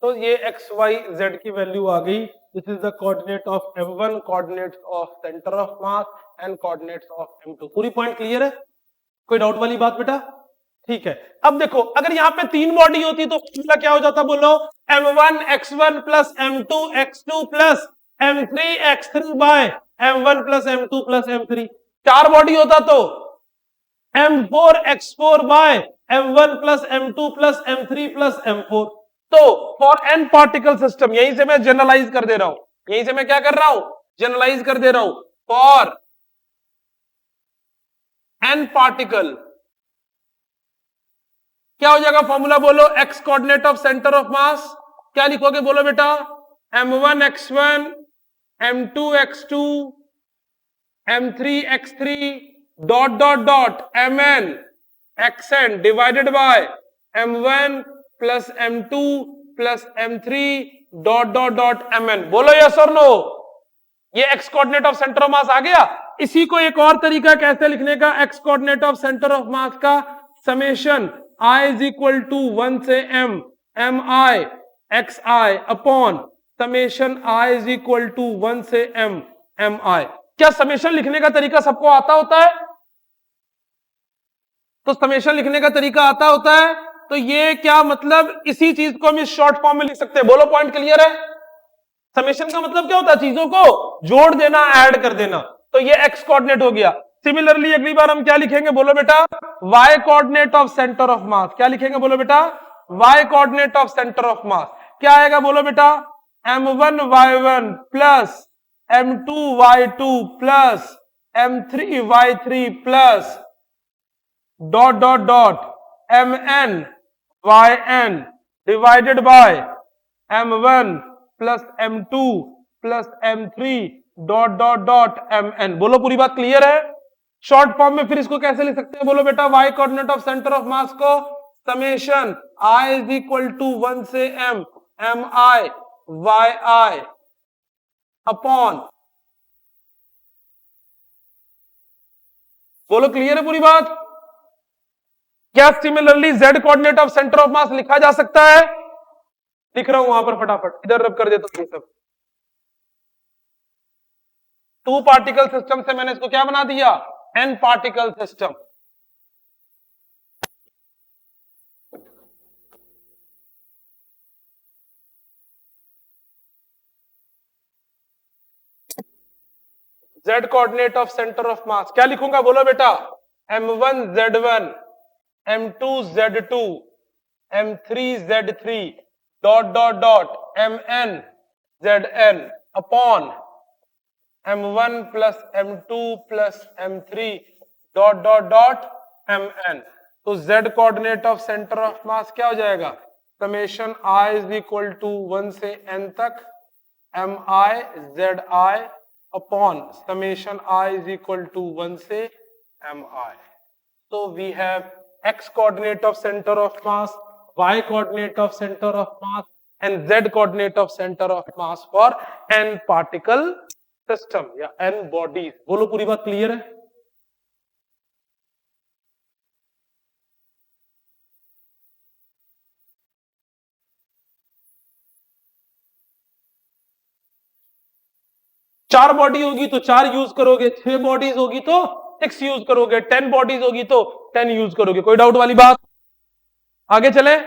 तो ये x y z की वैल्यू आ गई. This is the coordinate of m1, coordinates of centre of mass and coordinates of m2. पूरी पॉइंट क्लियर है? कोई डाउट वाली बात बेटा? ठीक है. अब देखो अगर यहाँ पे तीन बॉडी होती तो फॉर्मूला क्या हो जाता बोलो? m1 x1 plus m2 x2 plus m3 x3 by m1 plus m2 plus m3. चार बॉडी होता तो m4 x4 bye m1 plus m2 plus m3 plus m4. तो फॉर n पार्टिकल सिस्टम, यहीं से मैं जनरलाइज कर दे रहा हूं, यहीं से मैं क्या कर रहा हूं? जनरलाइज कर दे रहा हूं. फॉर n पार्टिकल क्या हो जाएगा फॉर्मूला बोलो? x coordinate of centre of mass क्या लिखोगे बोलो बेटा? m1 x1 m2 x2 m3 x3 dot dot dot mn xn divided by m1 plus m2 plus m3 dot dot dot mn. बोलो yes और नो? ये x coordinate of centre of mass आ गया. इसी को एक और तरीका कैसे लिखने का x coordinate of centre of mass का, summation I is equal to 1 से m mi xi upon summation I is equal to 1 से m mi. क्या समेशन लिखने का तरीका सबको आता होता है? तो समेशन लिखने का तरीका आता होता है. तो ये क्या मतलब, इसी चीज को हम इस शॉर्ट फॉर्म में लिख सकते हैं. बोलो पॉइंट क्लियर है? समेशन का मतलब क्या होता है? चीजों को जोड़ देना, ऐड कर देना. तो ये x कोऑर्डिनेट हो गया. सिमिलरली अगली बार हम क्या लिखेंगे बोलो बेटा? y coordinate of centre of mass. क्या लिखेंगे बोलो बेटा? y coordinate of centre of mass. क्या आएगा बोलो बेटा? m1 y1 plus m2 y2 plus m3 y3 plus dot dot dot mn yn divided by m1 plus m2 plus m3 dot dot dot mn. बोलो पूरी बात clear है? Short form में फिर इसको कैसे लिख सकते हैं बोलो बेटा? y coordinate of centre of mass को summation I is equal to 1 से m mi yi अपॉन, बोलो क्लियर है पूरी बात? क्या similarly z coordinate of centre of mass लिखा जा सकता है? लिख रहा हूं वहां पर, फटाफट इधर रब कर देता हूं. ये सब टू पार्टिकल सिस्टम से मैंने इसको क्या बना दिया? n particle system. z coordinate of centre of mass क्या लिखूंगा बोलो बेटा? m1 z1 m2 z2 m3 z3 dot dot dot mn zn upon m1 plus m2 plus m3 dot dot dot mn. तो z coordinate of centre of mass क्या हो जाएगा? Summation I is equal to 1 से n तक mi zi upon summation I is equal to 1 से mi. So we have x coordinate of center of mass, y coordinate of center of mass and z coordinate of center of mass for n particle system या n bodies. बोलो पूरी बात clear है? 4 body होगी तो 4 use करोगे, 6 bodies होगी तो 6 यूज करोगे, 10 बॉडीज होगी तो 10 यूज करोगे। कोई डाउट वाली बात? आगे चले।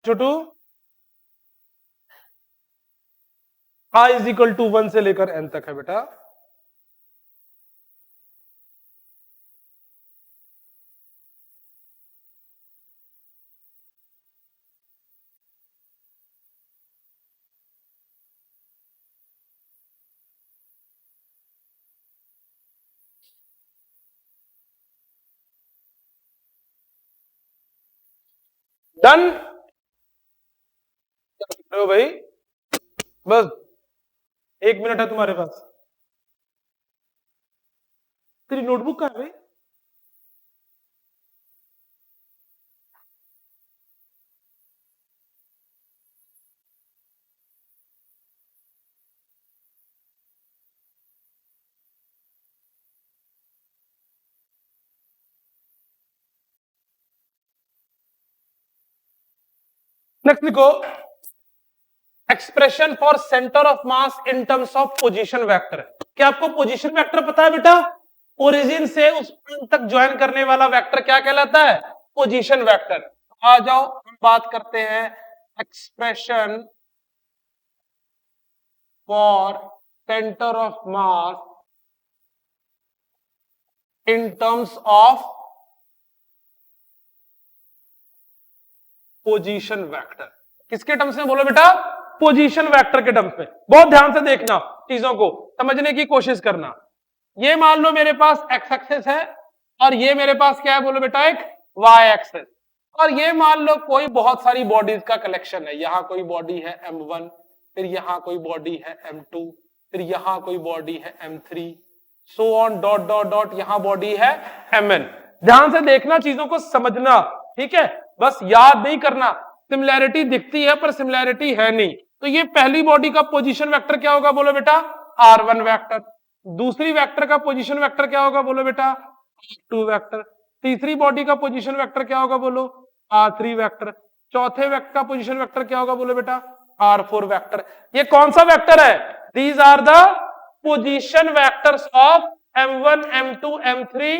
छोटू, i इज इक्वल टू 1 से लेकर n तक है बेटा। डन भाई, बस 1 मिनट है तुम्हारे पास। तेरी नोटबुक कहां है भाई? नेक्स्ट लिखो, expression for centre of mass in terms of position vector. क्या आपको पोजीशन वेक्टर पता है बेटा? ओरिजिन से उस पॉइंट तक ज्वाइन करने वाला वेक्टर क्या कहलाता है? Position vector. आ जाओ हम बात करते हैं expression for centre of mass in terms of position vector. किसके टर्म्स में बोलो बेटा? पोजीशन वेक्टर के टर्म्स में। बहुत ध्यान से देखना, चीजों को समझने की कोशिश करना। ये मान लो मेरे पास एक्स एक्सेस है और ये मेरे पास क्या है बोलो बेटा? एक वाई एक्सेस। और ये मान लो कोई बहुत सारी बॉडीज का कलेक्शन है। यहां कोई बॉडी है M1, फिर यहां कोई बॉडी है M2, फिर यहां कोई बॉडी है M3, so on dot dot dot, यहां बॉडी है Mn। ध्यान से देखना, चीजों को समझना, ठीक है? बस याद नहीं करना। सिमिलैरिटी दिखती है पर सिमिलैरिटी है नहीं। तो ये पहली बॉडी का पोजीशन वेक्टर क्या होगा बोलो बेटा? R1 vector. दूसरी वेक्टर का पोजीशन वेक्टर क्या होगा बोलो बेटा? R2 vector. तीसरी बॉडी का पोजीशन वेक्टर क्या होगा बोलो? R3 vector. चौथे वेक्टर का पोजीशन वेक्टर क्या होगा बोलो बेटा? R4 vector. ये कौन सा वेक्टर है? These are the position vectors of M1, M2, M3,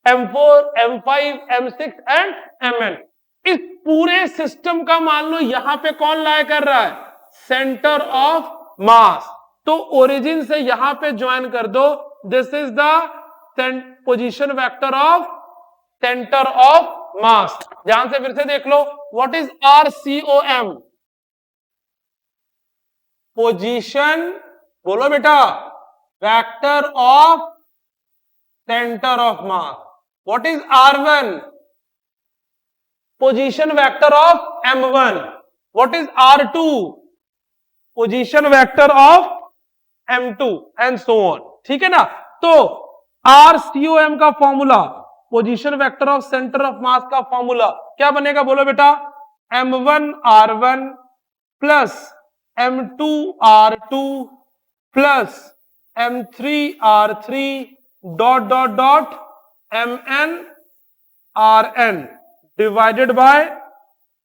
M4, M5, M6 and Mn। इस पूरे सिस्टम का मान लो यहां पे कौन लाया कर रहा है? सेंटर ऑफ मास। तो ओरिजिन से यहां पे ज्वाइन कर दो, this is the position vector of centre of मास। ध्यान से फिर से देख लो, व्हाट इज RCOM? पोजीशन बोलो बेटा, vector of centre of mass. What is R1? Position vector of M1। What is R2? Position vector of M2 and so on. ठीक है ना? तो RCOM का formula, position vector of centre of mass का formula क्या बनेगा बोलो बेटा? M1 R1 plus M2 R2 plus M3 R3 dot dot dot Mn Rn divided by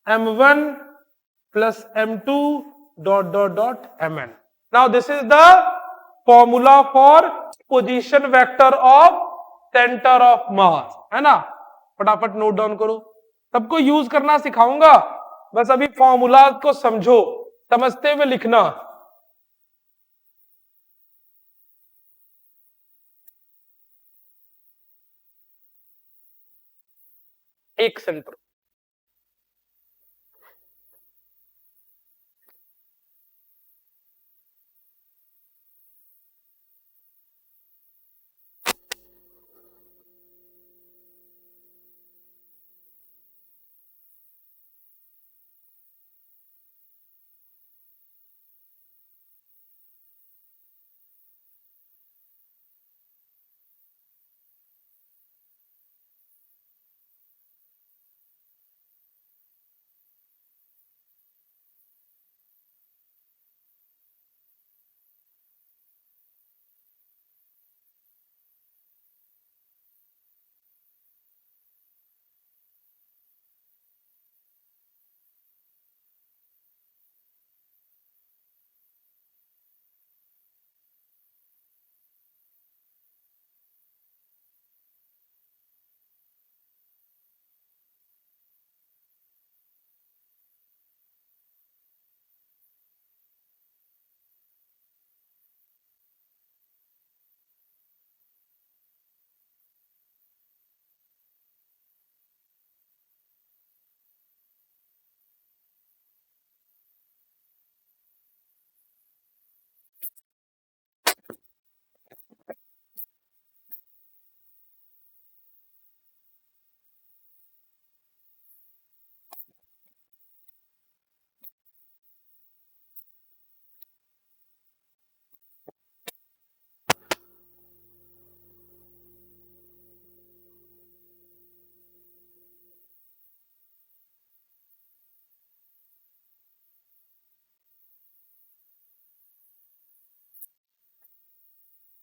M1 plus M2 dot dot dot Mn. Now this is the formula for position vector of center of mass, है ना? फटाफट note down करो, सबको use करना सिखाऊंगा, बस अभी formula को समझो, समझते हुए लिखना। एक सेंटर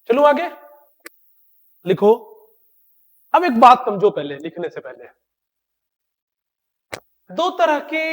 चलो आगे लिखो। अब एक बात समझो पहले लिखने से पहले, दो तरह के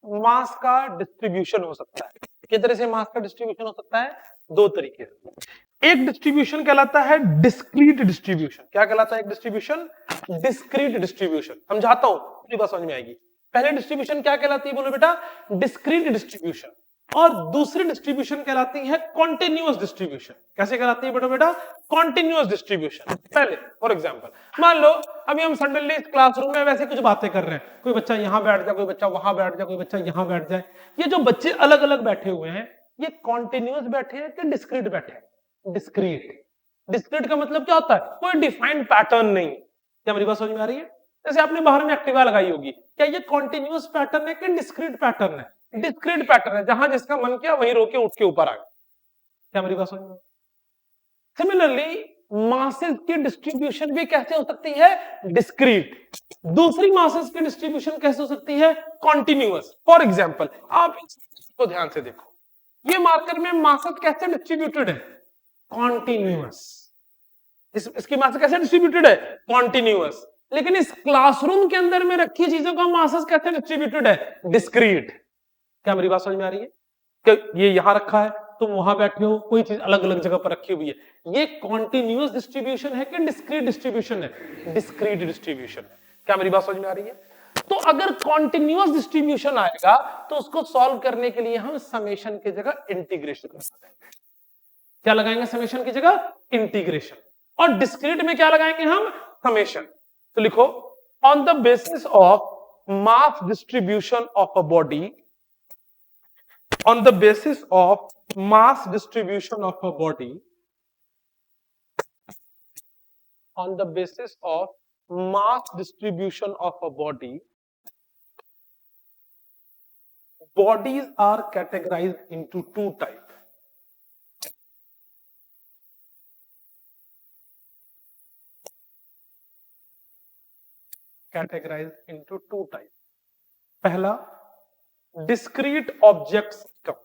मास का डिस्ट्रीब्यूशन हो सकता है। किस तरह से मास का डिस्ट्रीब्यूशन हो सकता है? दो तरीके से। एक डिस्ट्रीब्यूशन कहलाता है डिस्क्रीट डिस्ट्रीब्यूशन। क्या कहलाता है एक डिस्ट्रीब्यूशन? Discrete distribution. समझाता हूं, पूरी बात समझ में आएगी। पहले डिस्ट्रीब्यूशन क्या कहलाती है बोलो बेटा? Discrete distribution. और दूसरी डिस्ट्रीब्यूशन कहलाती है कॉन्टिन्यूअस डिस्ट्रीब्यूशन। कैसे कहलाती है बेटा? Continuous distribution. पहले फॉर एग्जांपल मान लो अभी हम सडनली इस क्लासरूम में वैसे कुछ बातें कर रहे हैं, कोई बच्चा यहां बैठ जाए, कोई बच्चा वहां बैठ जाए, कोई बच्चा यहां बैठ जाए। ये जो बच्चे अलग अलग बैठे हुए हैं, ये कॉन्टिन्यूअस बैठे हैं कि डिस्क्रीट बैठे हैं? डिस्क्रीट। डिस्क्रीट का मतलब क्या होता है? कोई डिफाइंड पैटर्न नहीं। क्या मेरी बात समझ में आ रही है? जैसे आपने बाहर में एक्टिवा लगाई होगी, क्या ये कॉन्टिन्यूअस पैटर्न है कि डिस्क्रीट पैटर्न है? डिस्क्रीट पैटर्न है, जहां जिसका मन किया वहीं रोके उठ के ऊपर आ गया। क्या मेरी बात समझ में? सिमिलरली मासेस की डिस्ट्रीब्यूशन भी कैसे हो सकती है? डिस्क्रीट। दूसरी मासेस की डिस्ट्रीब्यूशन कैसे हो सकती है? कॉन्टिन्यूअस। फॉर एग्जांपल आप इसको ध्यान से देखो, ये मार्कर में मासेस कैसे डिस्ट्रीब्यूटेड है? कॉन्टिन्यूअस। इसकी मासेस कैसे डिस्ट्रीब्यूटेड है? कॉन्टिन्यूअस। लेकिन इस क्लासरूम के अंदर में रखी चीजों का मासेस कैसे डिस्ट्रीब्यूटेड है? डिस्क्रीट। क्या मेरी बात समझ में आ रही है? कि ये यहां रखा है, तुम वहां बैठे हो, कोई चीज अलग अलग जगह पर रखी हुई है। ये कॉन्टिन्यूअस डिस्ट्रीब्यूशन है कि डिस्क्रीट डिस्ट्रीब्यूशन है? डिस्क्रीट डिस्ट्रीब्यूशन है। क्या मेरी बात समझ में आ रही है? तो अगर कॉन्टिन्यूअस डिस्ट्रीब्यूशन आएगा तो उसको सॉल्व करने के लिए हम समेशन की जगह इंटीग्रेशन लगाएंगे। क्या लगाएंगे समेशन की जगह? इंटीग्रेशन। और डिस्क्रीट में क्या लगाएंगे हम? समेशन। तो लिखो, on the basis of mass distribution of a body, on the basis of mass distribution of a body, on the basis of mass distribution of a body, bodies are categorized into two types. Categorized into two types. पहला discrete object system,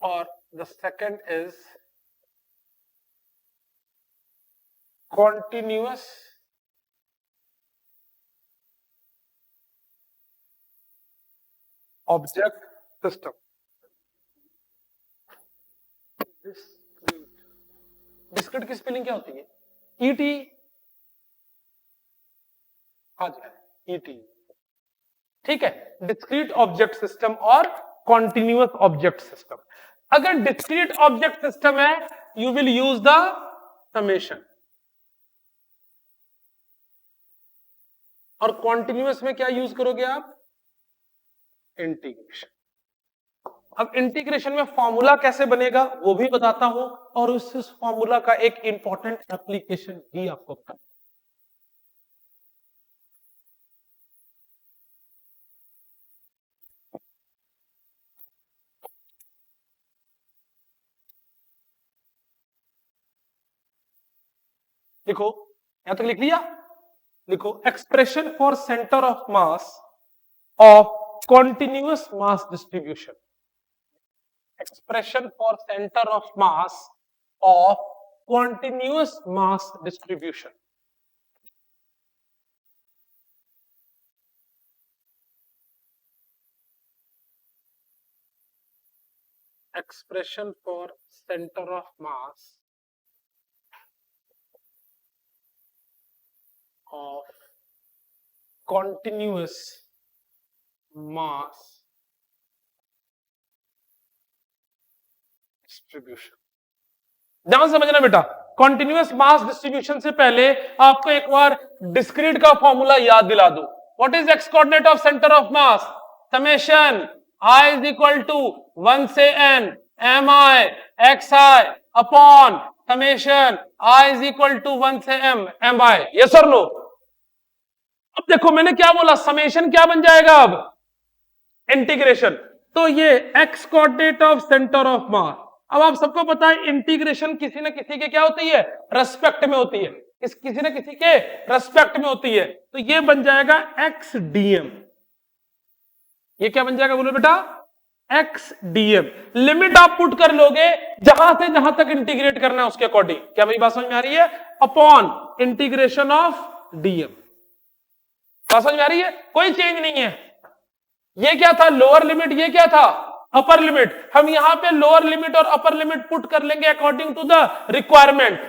or the second is continuous object system. Discrete की spelling क्या होती है? ET. हाँ जी, ET. ठीक है, discrete object system और continuous object system. अगर डिस्क्रीट ऑब्जेक्ट सिस्टम है, you will use the summation, और कॉन्टिन्यूअस में क्या यूज करोगे आप? इंटीग्रेशन। अब इंटीग्रेशन में फॉर्मूला कैसे बनेगा वो भी बताता हूं, और उस फॉर्मूला का एक इंपॉर्टेंट एप्लीकेशन भी आपको बताऊं। लिखो, यहां तक लिख लिया? लिखो, expression for centre of mass of continuous mass distribution. Expression for center of mass of continuous mass distribution. Expression for center of mass of continuous mass distribution. ध्यान समझना बेटा, कॉन्टिन्यूअस मास डिस्ट्रीब्यूशन से पहले आपको एक बार डिस्क्रीट का formula याद दिला दूं। What is X coordinate of centre of mass? Summation I is equal to 1 से n M I X I upon summation I is equal to 1 से m आई। यस और नो? अब देखो मैंने क्या बोला, समेशन क्या बन जाएगा अब? इंटीग्रेशन। तो ये x coordinate of centre of मास। अब आप सबको पता है इंटीग्रेशन किसी न किसी के क्या होती है? रेस्पेक्ट में होती है। किसी ना किसी के रेस्पेक्ट में होती है, तो ये बन जाएगा एक्स डीएम। ये क्या बन जाएगा बोलो बेटा, एक्स डीएम। लिमिट आप पुट कर लोगे जहां से जहां तक इंटीग्रेट करना है उसके अकॉर्डिंग। क्या मेरी बात समझ में आ रही है? Upon integration of DM. बात समझ में आ रही है? कोई चेंज नहीं है। ये क्या था लोअर लिमिट, ये क्या था अपर लिमिट। हम यहां पे लोअर लिमिट और अपर लिमिट पुट कर लेंगे अकॉर्डिंग टू द रिक्वायरमेंट।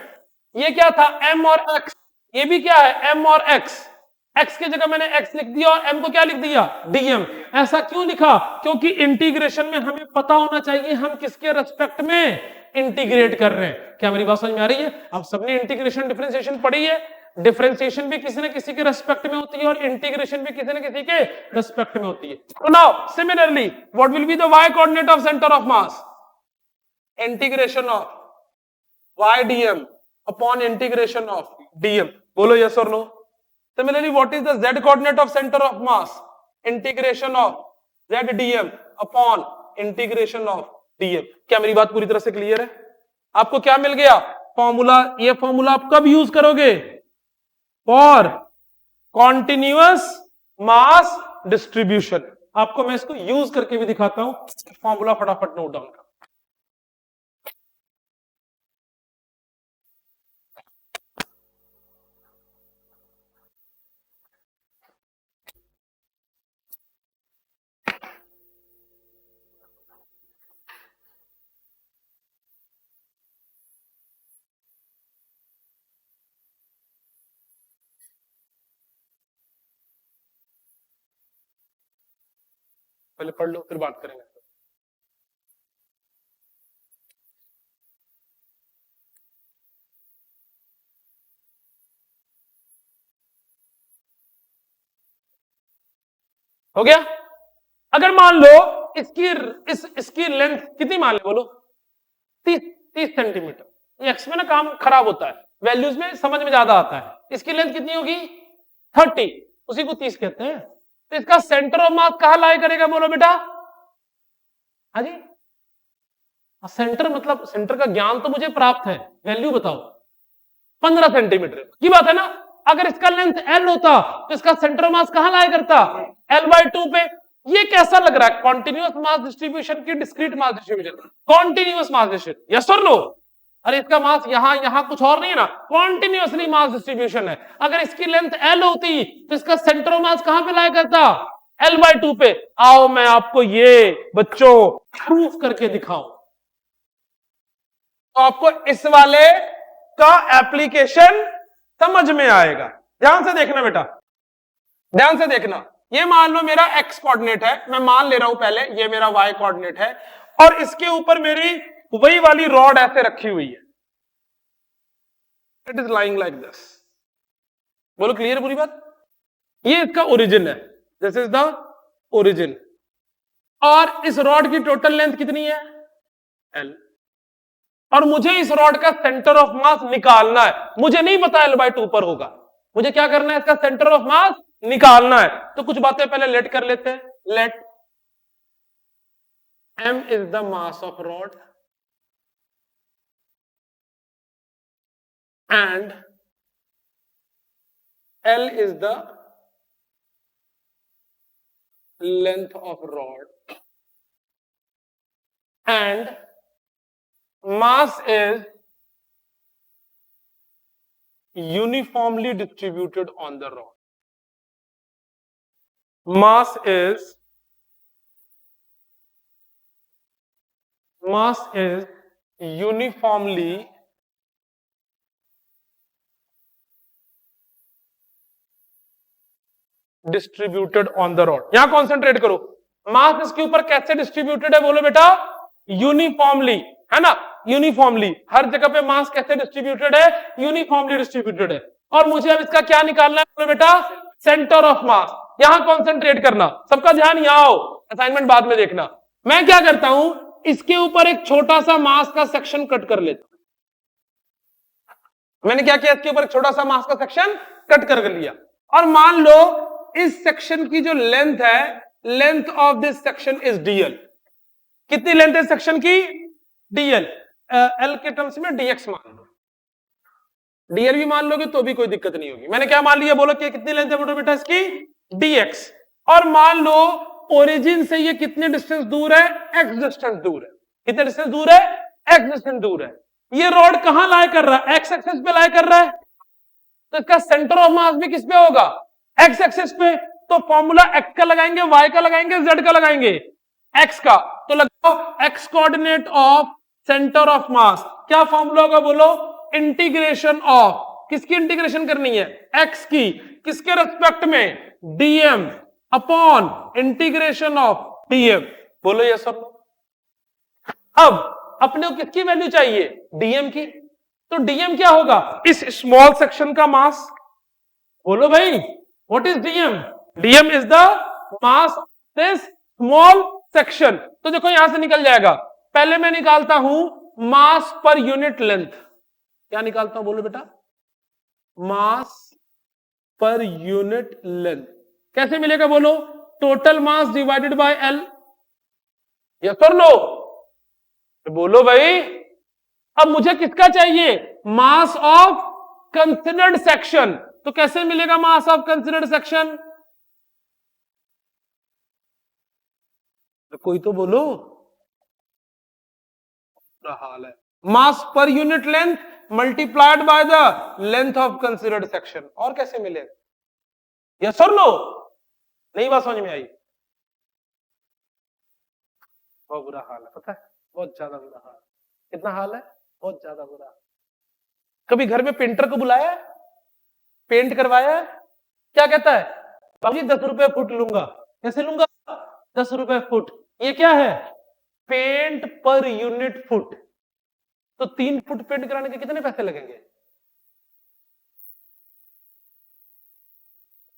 ये क्या था एम और एक्स, ये भी क्या है एम और एक्स। एक्स की जगह मैंने एक्स लिख दिया और एम को क्या लिख दिया डीएम। ऐसा क्यों लिखा? क्योंकि इंटीग्रेशन में हमें पता होना चाहिए हम किसके रेस्पेक्ट में इंटीग्रेट कर रहे हैं। क्या मेरी बात समझ में आ रही है? आप सबने इंटीग्रेशन डिफरेंशिएशन पढ़ी है। डिफरेंशिएशन भी किसी न किसी के रेस्पेक्ट में होती है और इंटीग्रेशन भी किसी न किसी के रेस्पेक्ट में होती है। तो now similarly what will be the y coordinate of centre of mass? Integration of y dm upon integration of dm। बोलो यस और no. Similarly, what is the z coordinate of center of mass? Integration of z dm upon integration of dm। क्या मेरी बात पूरी तरह से clear है? आपको क्या मिल गया फॉर्मूला? ये फॉर्मूला आप कब यूज करोगे? For continuous mass distribution. आपको मैं इसको यूज करके भी दिखाता हूं, फॉर्मूला फटाफट नोट डाउन कर। पहले पढ़ लो फिर बात करेंगे। हो गया? अगर मान लो इसकी लेंथ कितनी मान ले बोलो 30 सेंटीमीटर। एक्स में ना काम खराब होता है, वैल्यूज में समझ में ज्यादा आता है। इसकी लेंथ कितनी होगी 30, उसी को 30 कहते हैं। तो इसका सेंटर ऑफ मास कहां लाई करेगा बोलो बेटा? हाँ जी, सेंटर मतलब सेंटर का ज्ञान तो मुझे प्राप्त है, वैल्यू बताओ। 15 सेंटीमीटर की बात है ना। अगर इसका लेंथ एल होता तो इसका सेंटर ऑफ मास कहां लाया करता l/2 पे। ये कैसा लग रहा है कॉन्टिन्यूअस मास डिस्ट्रीब्यूशन की discrete mass distribution? Continuous mass distribution, yes और नो? अरे इसका मास यहां कुछ और नहीं है ना, कॉन्टिन्यूअसली मास डिस्ट्रीब्यूशन है। अगर इसकी लेंथ एल होती तो इसका सेंटर ऑफ मास कहां पे लाया करता l/2 पे। आओ मैं आपको ये बच्चों प्रूफ करके दिखाऊं, तो आपको इस वाले का एप्लीकेशन समझ में आएगा। ध्यान से देखना बेटा, ध्यान से देखना। ये मान लो मेरा x कोऑर्डिनेट है, मैं मान ले रहा हूं पहले ये मेरा y कोऑर्डिनेट है, और इसके ऊपर मेरी वही वाली रॉड ऐसे रखी हुई है। It is lying like this. बोलो क्लियर पूरी बात? ये इसका ओरिजिन है, दिस इज द ओरिजिन। और इस रॉड की टोटल लेंथ कितनी है l, और मुझे इस रॉड का सेंटर ऑफ मास निकालना है। मुझे नहीं पता l/2 पर होगा, मुझे क्या करना है इसका सेंटर ऑफ मास निकालना है। तो कुछ बातें पहले लेट कर लेते हैं। Let m is the mass of rod and l is the length of rod and mass is uniformly distributed on the rod. Mass is uniformly distributed on the rod. यहां कॉन्सेंट्रेट करो, मास इसके ऊपर कैसे distributed है बोलो बेटा? Uniformly, है ना? यूनिफॉर्मली हर जगह पे मास कैसे डिस्ट्रीब्यूटेड है? यूनिफॉर्मली डिस्ट्रीब्यूटेड है। और मुझे अब इसका क्या निकालना है बोलो बेटा? सेंटर ऑफ मास। यहां कॉन्सेंट्रेट करना, सबका ध्यान यहां आओ, असाइनमेंट बाद में देखना। मैं क्या करता हूं, इसके ऊपर एक छोटा सा मास का सेक्शन कट कर लेता हूं। मैंने क्या किया, इसके ऊपर एक छोटा सा मास का सेक्शन कट कर लिया, और मान लो इस सेक्शन की जो लेंथ है, length of this section is dl। कितनी लेंथ है सेक्शन की? dl। एल के टर्म्स में dx मान लो। डीएल भी मान लोगे तो भी कोई दिक्कत नहीं होगी। मैंने क्या मान लिया, बोलो कि कितनी लेंथ है बेटा इसकी, dx, और मान लो ओरिजिन से ये कितने डिस्टेंस दूर है, x डिस्टेंस दूर है। कितने डिस्टेंस दूर है, x डिस्टेंस दूर है। ये रॉड कहां लाई कर रहा है, x एक्सिस पे लाई कर रहा है, तो इसका सेंटर ऑफ मास भी किस पे होगा, x एक्सिस पे। तो फॉर्मूला x का लगाएंगे, y का लगाएंगे, z का लगाएंगे, x का। तो लगाओ x coordinate of centre of mass, क्या फॉर्मूला होगा बोलो, इंटीग्रेशन ऑफ, किसकी इंटीग्रेशन करनी है, x की, किसके रेस्पेक्ट में, dm upon integration of dm। बोलो यस और नो। अब अपने को किसकी वैल्यू चाहिए, dm की। तो dm क्या होगा, इस स्मॉल सेक्शन का मास। बोलो भाई what is dm, dm is the mass of this small section. तो देखो यहां से निकल जाएगा, पहले मैं निकालता हूं मास पर यूनिट लेंथ। क्या निकालता हूं बोलो बेटा, मास पर यूनिट लेंथ। कैसे मिलेगा बोलो, total mass divided by L, yes और नो। बोलो भाई अब मुझे किसका चाहिए, मास ऑफ कंसिडर्ड सेक्शन। तो कैसे मिलेगा मास ऑफ कंसिडर्ड सेक्शन, कोई तो बोलो, हाल है, mass per unit length multiplied by the length of considered section. और कैसे मिलेगा, यस और नो। नहीं बात समझ में आई, बहुत बुरा हाल है, पता है, बहुत ज्यादा बुरा हाल। कितना हाल है, बहुत ज्यादा बुरा। कभी घर में पेंटर को बुलाया, पेंट करवाया, क्या कहता है, बाबूजी 10 रुपए फुट लूंगा। कैसे लूंगा, 10 रुपए फुट। ये क्या है, पेंट पर यूनिट फुट। तो 3 फुट पेंट कराने के कितने पैसे लगेंगे,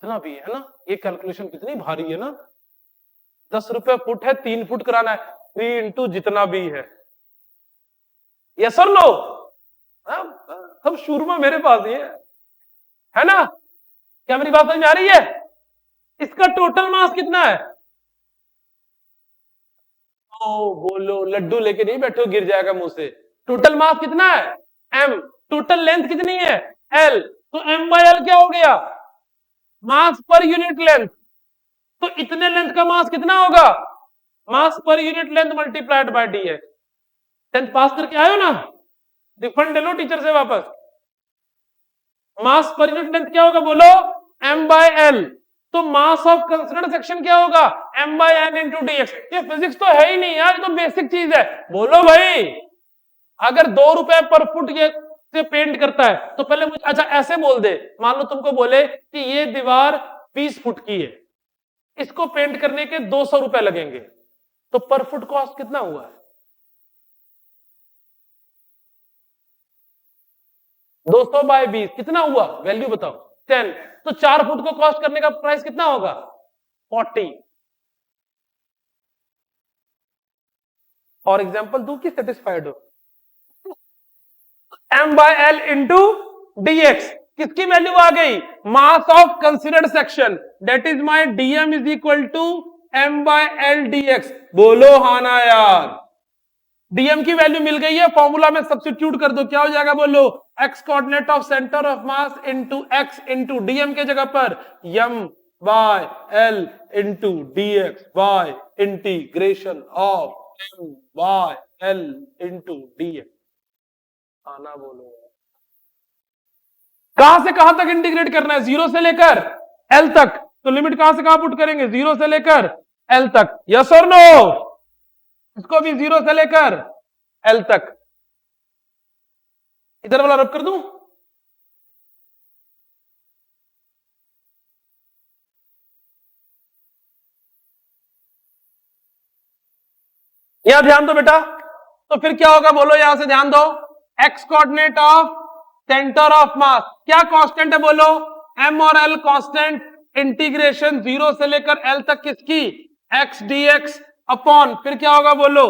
इतना भी है ना, ये कैलकुलेशन कितनी भारी है ना। 10 रुपए फुट है, 3 फुट कराना है, 3 इंटू जितना भी है सर नो। सब शूरमा मेरे पास ही है ना। क्या मेरी बात समझ में आ रही है, इसका टोटल मास कितना है, ओ बोलो, लड्डू लेके नहीं बैठो गिर जाएगा मुंह से। टोटल मास कितना है, m, टोटल लेंथ कितनी है, l, तो m बाय l क्या हो गया, मास पर यूनिट लेंथ। तो इतने लेंथ का मास कितना होगा, mass per unit length multiplied by dx। 10th pass करके आयो ना, रिफंड ले लो टीचर से वापस। मास पर यूनिट लेंथ क्या होगा बोलो, m बाय l। तो मास ऑफ कंसिडर्ड सेक्शन क्या होगा, m by n into dx। ये फिजिक्स तो है ही नहीं यार, ये तो बेसिक चीज है। बोलो भाई अगर 2 रुपए पर फुट ये से पेंट करता है तो पहले मुझे, अच्छा ऐसे बोल दे, मान लो तुमको बोले कि ये दीवार 20 फुट की है, इसको पेंट करने के 200 रुपए लगेंगे, तो पर फुट कॉस्ट कितना हुआ, 200 बाय 20 कितना हुआ, वैल्यू बताओ 10। तो 4 फुट को कॉस्ट करने का प्राइस कितना होगा, 40। और एग्जांपल दूं कि सेटिस्फाइड हो, m by l into dx, किसकी वैल्यू आ गई, mass of considered section, that is my dm is equal to m by l dx। बोलो हाँ ना यार, dm की वैल्यू मिल गई है, फॉर्मूला में सब्स्टिट्यूट कर दो, क्या हो जाएगा बोलो, x coordinate of centre of mass into x into dm के जगह पर m by l into dx by integration of m by l into dx। आना बोलो, कहां से कहां तक इंटीग्रेट करना है, 0 से लेकर l तक। तो लिमिट कहां से कहां पुट करेंगे, 0 से लेकर l तक, यस और नो। इसको भी 0 से लेकर l तक। इधर वाला रब कर दूं, यहां ध्यान दो बेटा। तो फिर क्या होगा बोलो, यहां से ध्यान दो, x coordinate of centre of mass, क्या कांस्टेंट है बोलो, m और l कांस्टेंट, इंटीग्रेशन 0 से लेकर l तक किसकी, x dx अपॉन, फिर क्या होगा बोलो,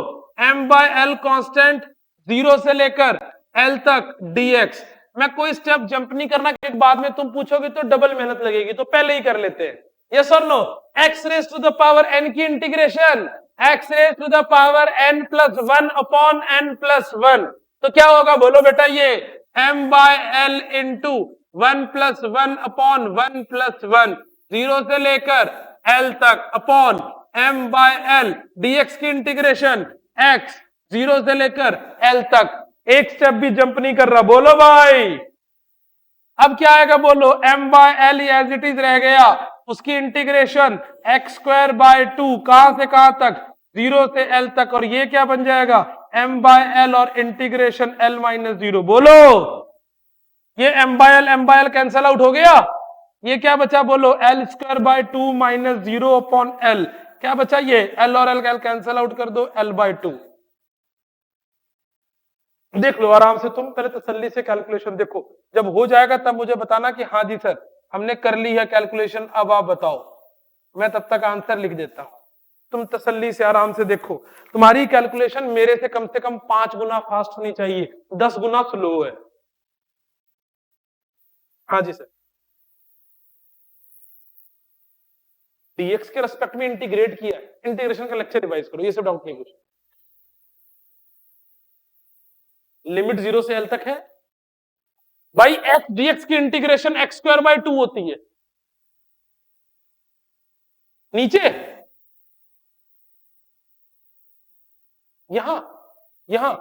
m बाय l कांस्टेंट 0 से लेकर l तक dx। मैं कोई स्टेप जंप नहीं करना, कि बाद में तुम पूछोगे तो डबल मेहनत लगेगी, तो पहले ही कर लेते हैं, यस और no. x raise to the power n की integration, x raise to the power n plus 1 upon n plus 1। तो क्या होगा बोलो बेटा, ये m बाय एल इंटू 1+1/1+1 0 से लेकर l तक upon m by L dx की इंटीग्रेशन x 0 से लेकर l तक। एक स्टेप भी जंप नहीं कर रहा, बोलो भाई। अब क्या आएगा बोलो, m by L as it is रह गया, उसकी इंटीग्रेशन x²/2 कहां से कहां तक, 0 से l तक, और ये क्या बन जाएगा m बाय एल और इंटीग्रेशन l-0। बोलो, ये m by L cancel out हो गया, ये क्या बचा बोलो, l²/2 - 0/l, क्या बचा ये l और l कैंसल आउट कर दो, l/2। देख लो आराम से, तुम पहले तसल्ली से कैलकुलेशन देखो, जब हो जाएगा तब मुझे बताना कि हाँ जी सर हमने कर ली है कैलकुलेशन, अब आप बताओ, मैं तब तक आंसर लिख देता हूं। तुम तसल्ली से आराम से देखो, तुम्हारी कैलकुलेशन मेरे से कम 5 गुना फास्ट होनी चाहिए, 10 गुना स्लो है। हाँ जी सर, dx के रेस्पेक्ट में इंटीग्रेट किया है, इंटीग्रेशन का लेक्चर रिवाइज करो, ये सब डाउट नहीं कुछ। लिमिट 0 से l तक है भाई, f dx की इंटीग्रेशन x²/2 होती है। नीचे यहां यहां,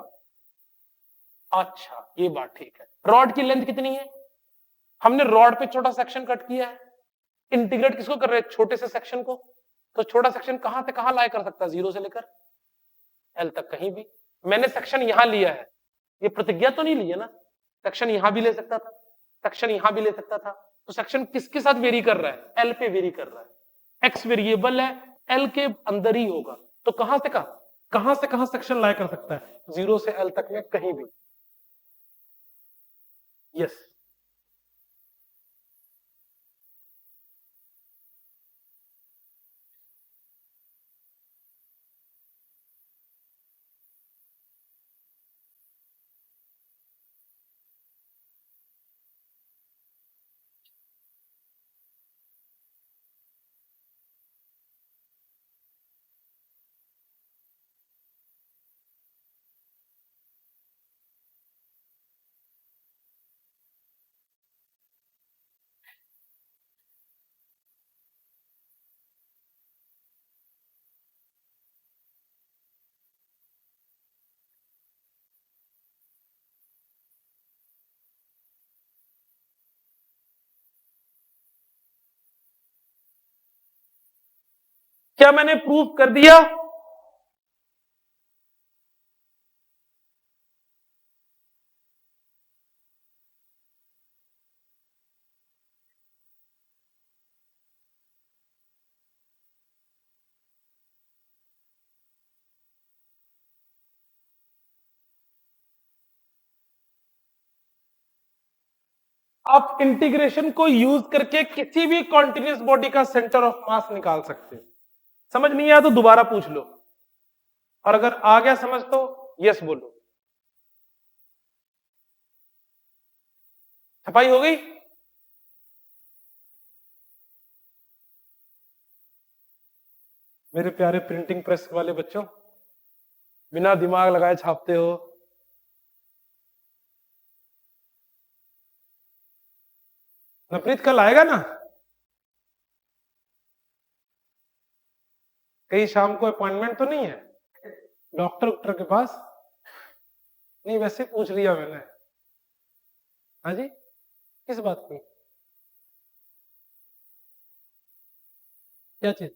अच्छा ये बात ठीक है। रॉड की लेंथ कितनी है, हमने रॉड पे छोटा सेक्शन कट किया है, इंटीग्रेट किसको कर रहे हैं, छोटे से सेक्शन को, तो छोटा सेक्शन कहां से कहां लाई कर सकता है, 0 से लेकर एल तक कहीं भी। मैंने सेक्शन यहां लिया है, ये प्रतिज्ञा तो नहीं ली है ना, सेक्शन यहां भी ले सकता था, सेक्शन यहां भी ले सकता था, तो सेक्शन किसके साथ वेरी कर रहा है, एल पे वेरी कर रहा है, एक्स वेरिएबल है, एल के अंदर ही होगा, तो कहां से कहां सेक्शन लाई कर सकता है, 0 से एल तक में कहीं भी। यस, क्या मैंने प्रूफ कर दिया, आप इंटीग्रेशन को यूज करके किसी भी कॉन्टिन्यूस बॉडी का सेंटर ऑफ मास निकाल सकते हो। समझ नहीं आया तो दोबारा पूछ लो, और अगर आ गया समझ तो यस बोलो। छपाई हो गई, मेरे प्यारे प्रिंटिंग प्रेस वाले बच्चों, बिना दिमाग लगाए छापते हो। नवनीत कल आएगा ना, कहीं शाम को अपॉइंटमेंट तो नहीं है डॉक्टर के पास? नहीं वैसे पूछ लिया मैंने। हाँ जी, किस बात की, क्या चीज?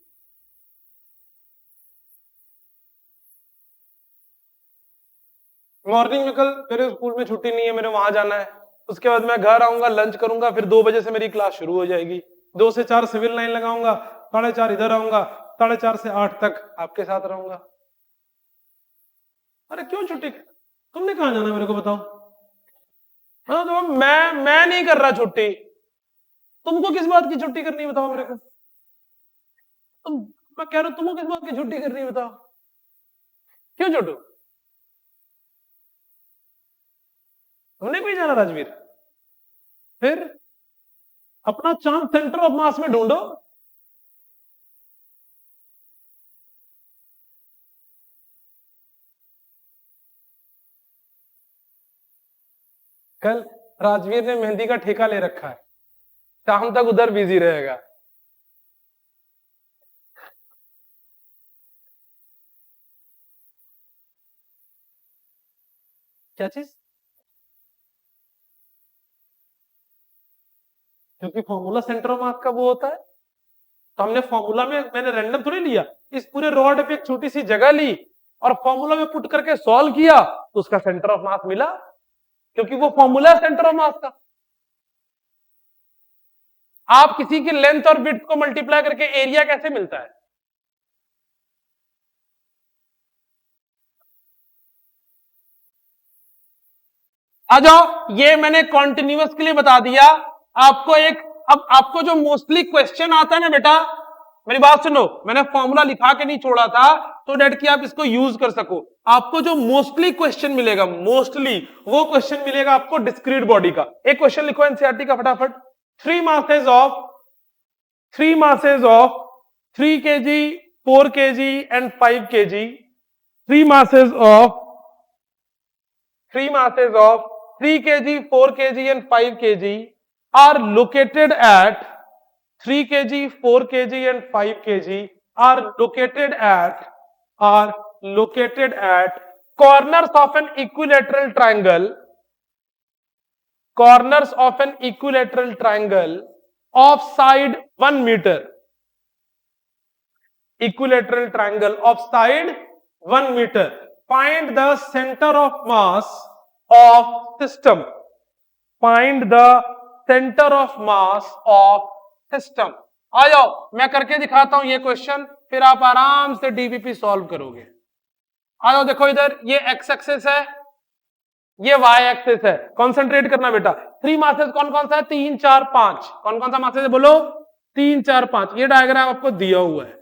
मॉर्निंग में कल मेरे स्कूल में छुट्टी नहीं है, मेरे वहां जाना है, उसके बाद मैं घर आऊंगा, लंच करूंगा, फिर 2 बजे से मेरी क्लास शुरू हो जाएगी, 2 से 4 सिविल लाइन लगाऊंगा, 4:30 इधर आऊंगा, 4:30 से 8 तक आपके साथ रहूंगा। अरे क्यों छुट्टी, तुमने कहा जाना मेरे को बताओ? हाँ तो मैं नहीं कर रहा छुट्टी, तुमको किस बात की छुट्टी करनी है बताओ मेरे को? तुम, मैं कह रहा हूं तुमको किस बात की छुट्टी करनी है बताओ, क्यों छोटू? तुमने भी जाना राजवीर, फिर अपना चांस सेंटर ऑफ मास में ढूंढो। कल राजवीर ने मेहंदी का ठेका ले रखा है, शाम तक उधर बिजी रहेगा। क्या चीज? क्योंकि फॉर्मूला सेंटर ऑफ मास का वो होता है, तो हमने फॉर्मूला में, मैंने रैंडम थोड़ी लिया, इस पूरे रॉड पे एक छोटी सी जगह ली और फॉर्मूला में पुट करके सॉल्व किया तो उसका सेंटर ऑफ मास मिला, क्योंकि वो फॉर्मूला है सेंटर ऑफ मास का। आप किसी की लेंथ और विड्थ को मल्टीप्लाई करके एरिया कैसे मिलता है? आ जाओ, ये मैंने कॉन्टिन्यूअस के लिए बता दिया आपको। एक अब आपको जो मोस्टली क्वेश्चन आता है ना बेटा, मेरी बात सुनो, मैंने फॉर्मूला लिखा के नहीं छोड़ा था तो डेट कि आप इसको यूज कर सको। आपको जो मोस्टली क्वेश्चन मिलेगा, मोस्टली वो क्वेश्चन मिलेगा आपको डिस्क्रीट बॉडी का। एक क्वेश्चन लिखो एनसीईआरटी का फटाफट। 3 masses of 3 kg, 4 kg and 5 kg, 3 masses of 3 kg, 4 kg and 5 kg are located at 3 kg, 4 kg and 5 kg are located at corners of an equilateral triangle, of side 1 meter. Equilateral triangle of side 1 meter. Find the center of mass of system. Find the center of mass of system. आ जाओ, मैं करके दिखाता हूं ये question, फिर आप आराम से डीबीपी सॉल्व करोगे। आ जाओ, देखो इधर ये एक्स एक्सिस है, ये वाई एक्सिस है। कॉन्सेंट्रेट करना बेटा। 3 मासेस कौन कौन सा है? 3, 4, 5। कौन कौन सा मासेस है बोलो? 3, 4, 5। ये डायग्राम आपको दिया हुआ है,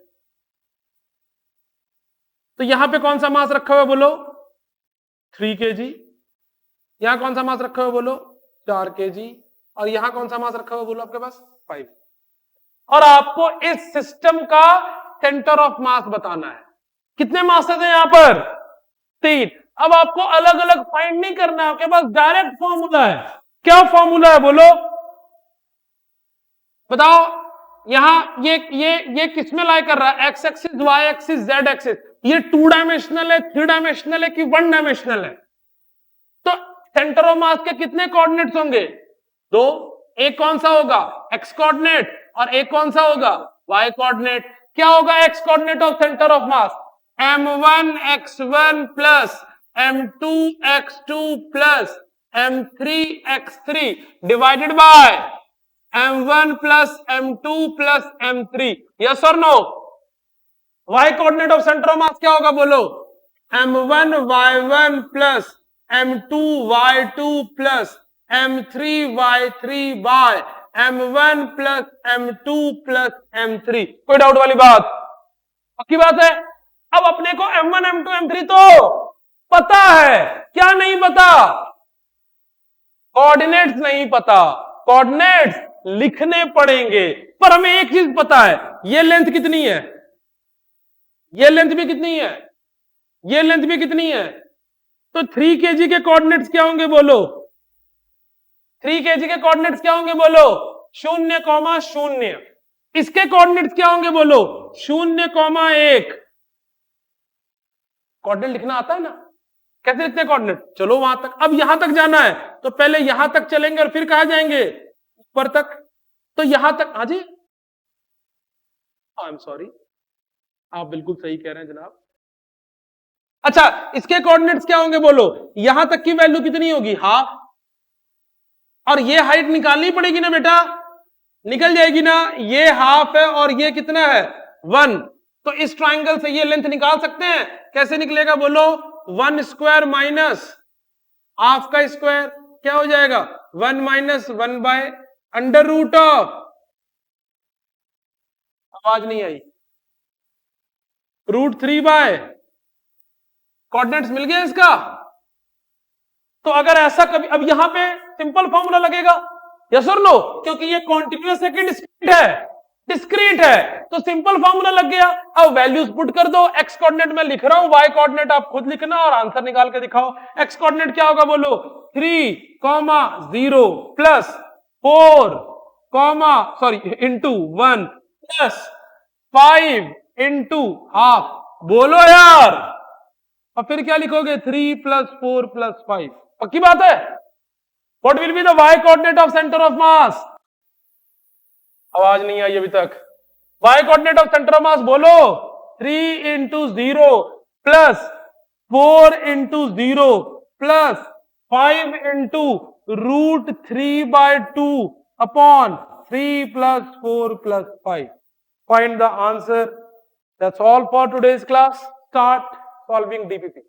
तो यहां पे कौन सा मास रखा हुआ है बोलो? 3 kg। यहां कौन सा मास रखा हुआ है बोलो? 4 kg। और यहां कौन सा मास रखा हुआ है बोलो आपके पास? 5। और आपको इस सिस्टम का सेंटर ऑफ मास बताना है। कितने मासेस हैं यहां पर? 3। अब आपको अलग अलग फाइंड नहीं करना है, आपके पास डायरेक्ट फॉर्मूला है। क्या फॉर्मूला है बोलो? बताओ। यहां ये किस में लाई कर रहा है? X axis, Y axis, Z axis. ये 2 डायमेंशनल है, 3 डायमेंशनल है कि 1 डायमेंशनल है? तो सेंटर ऑफ मास के कितने कोऑर्डिनेट्स होंगे? 2। एक कौन सा होगा? एक्स कोऑर्डिनेट, और एक कौन सा होगा? Y coordinate. क्या होगा X coordinate of centre of mass? m1 x1 plus m2 x2 plus m3 x3 divided by m1 plus m2 plus m3। Yes और नो? y coordinate of centre of mass क्या होगा बोलो? m1 y1 plus m2 y2 plus m3 y3 by m1 plus m2 plus m3। कोई doubt वाली बात? पक्की बात है? अब अपने को m1 m2 m3 तो पता है, क्या नहीं पता? कोऑर्डिनेट्स नहीं पता। कोऑर्डिनेट्स लिखने पड़ेंगे, पर हमें एक चीज पता है, ये लेंथ कितनी है, ये लेंथ भी कितनी है, ये लेंथ भी कितनी है। तो 3 kg के कोऑर्डिनेट्स क्या होंगे बोलो? 3 kg के कोऑर्डिनेट्स क्या होंगे बोलो? 0, 0। इसके कोऑर्डिनेट्स क्या होंगे बोलो? 0, 1। कोऑर्डिनेट लिखना आता है ना? कैसे लिखते हैं कोऑर्डिनेट? चलो वहां तक। अब यहां तक जाना है तो पहले यहां तक चलेंगे और फिर कहां जाएंगे? ऊपर तक। तो यहां तक, हाँ जी, आई एम सॉरी, आप बिल्कुल सही कह रहे हैं जनाब। अच्छा, इसके कोऑर्डिनेट्स क्या होंगे बोलो? यहां तक की वैल्यू कितनी होगी? हाफ। और ये हाइट निकालनी पड़ेगी ना बेटा? निकल जाएगी ना? ये हाफ है और ये कितना है? 1। तो इस ट्राइंगल से ये लेंथ निकाल सकते हैं। कैसे निकलेगा बोलो? 1 स्क्वायर माइनस हाफ का स्क्वायर क्या हो जाएगा? 1 minus 1 by under root of, आवाज नहीं आई, √3 बाय। कोऑर्डिनेट्स मिल गया इसका। तो अगर ऐसा कभी, अब यहां पे सिंपल फॉर्मूला लगेगा, यस और नो? क्योंकि ये कॉन्टिन्यूअस है कि डिस्क्रीट है? डिस्क्रीट है तो सिंपल फॉर्मूला लग गया। अब वैल्यूज पुट कर दो, एक्स कोऑर्डिनेट में लिख रहा हूं, वाई कोऑर्डिनेट आप खुद लिखना और आंसर निकाल के दिखाओ। एक्स कोऑर्डिनेट क्या होगा बोलो, 3,0 plus 4, into 1 plus 5 into half. बोलो यार, और फिर क्या लिखोगे, 3 प्लस 4 प्लस 5। पक्की बात है। What will be the Y coordinate of centre of mass? आवाज नहीं आई अभी तक। Y coordinate of centre of mass बोलो, 3 into 0 plus 4 into 0 plus 5 into √3/2 upon 3 plus 4 plus 5। Find the answer. That's all for today's class. Start solving DPP.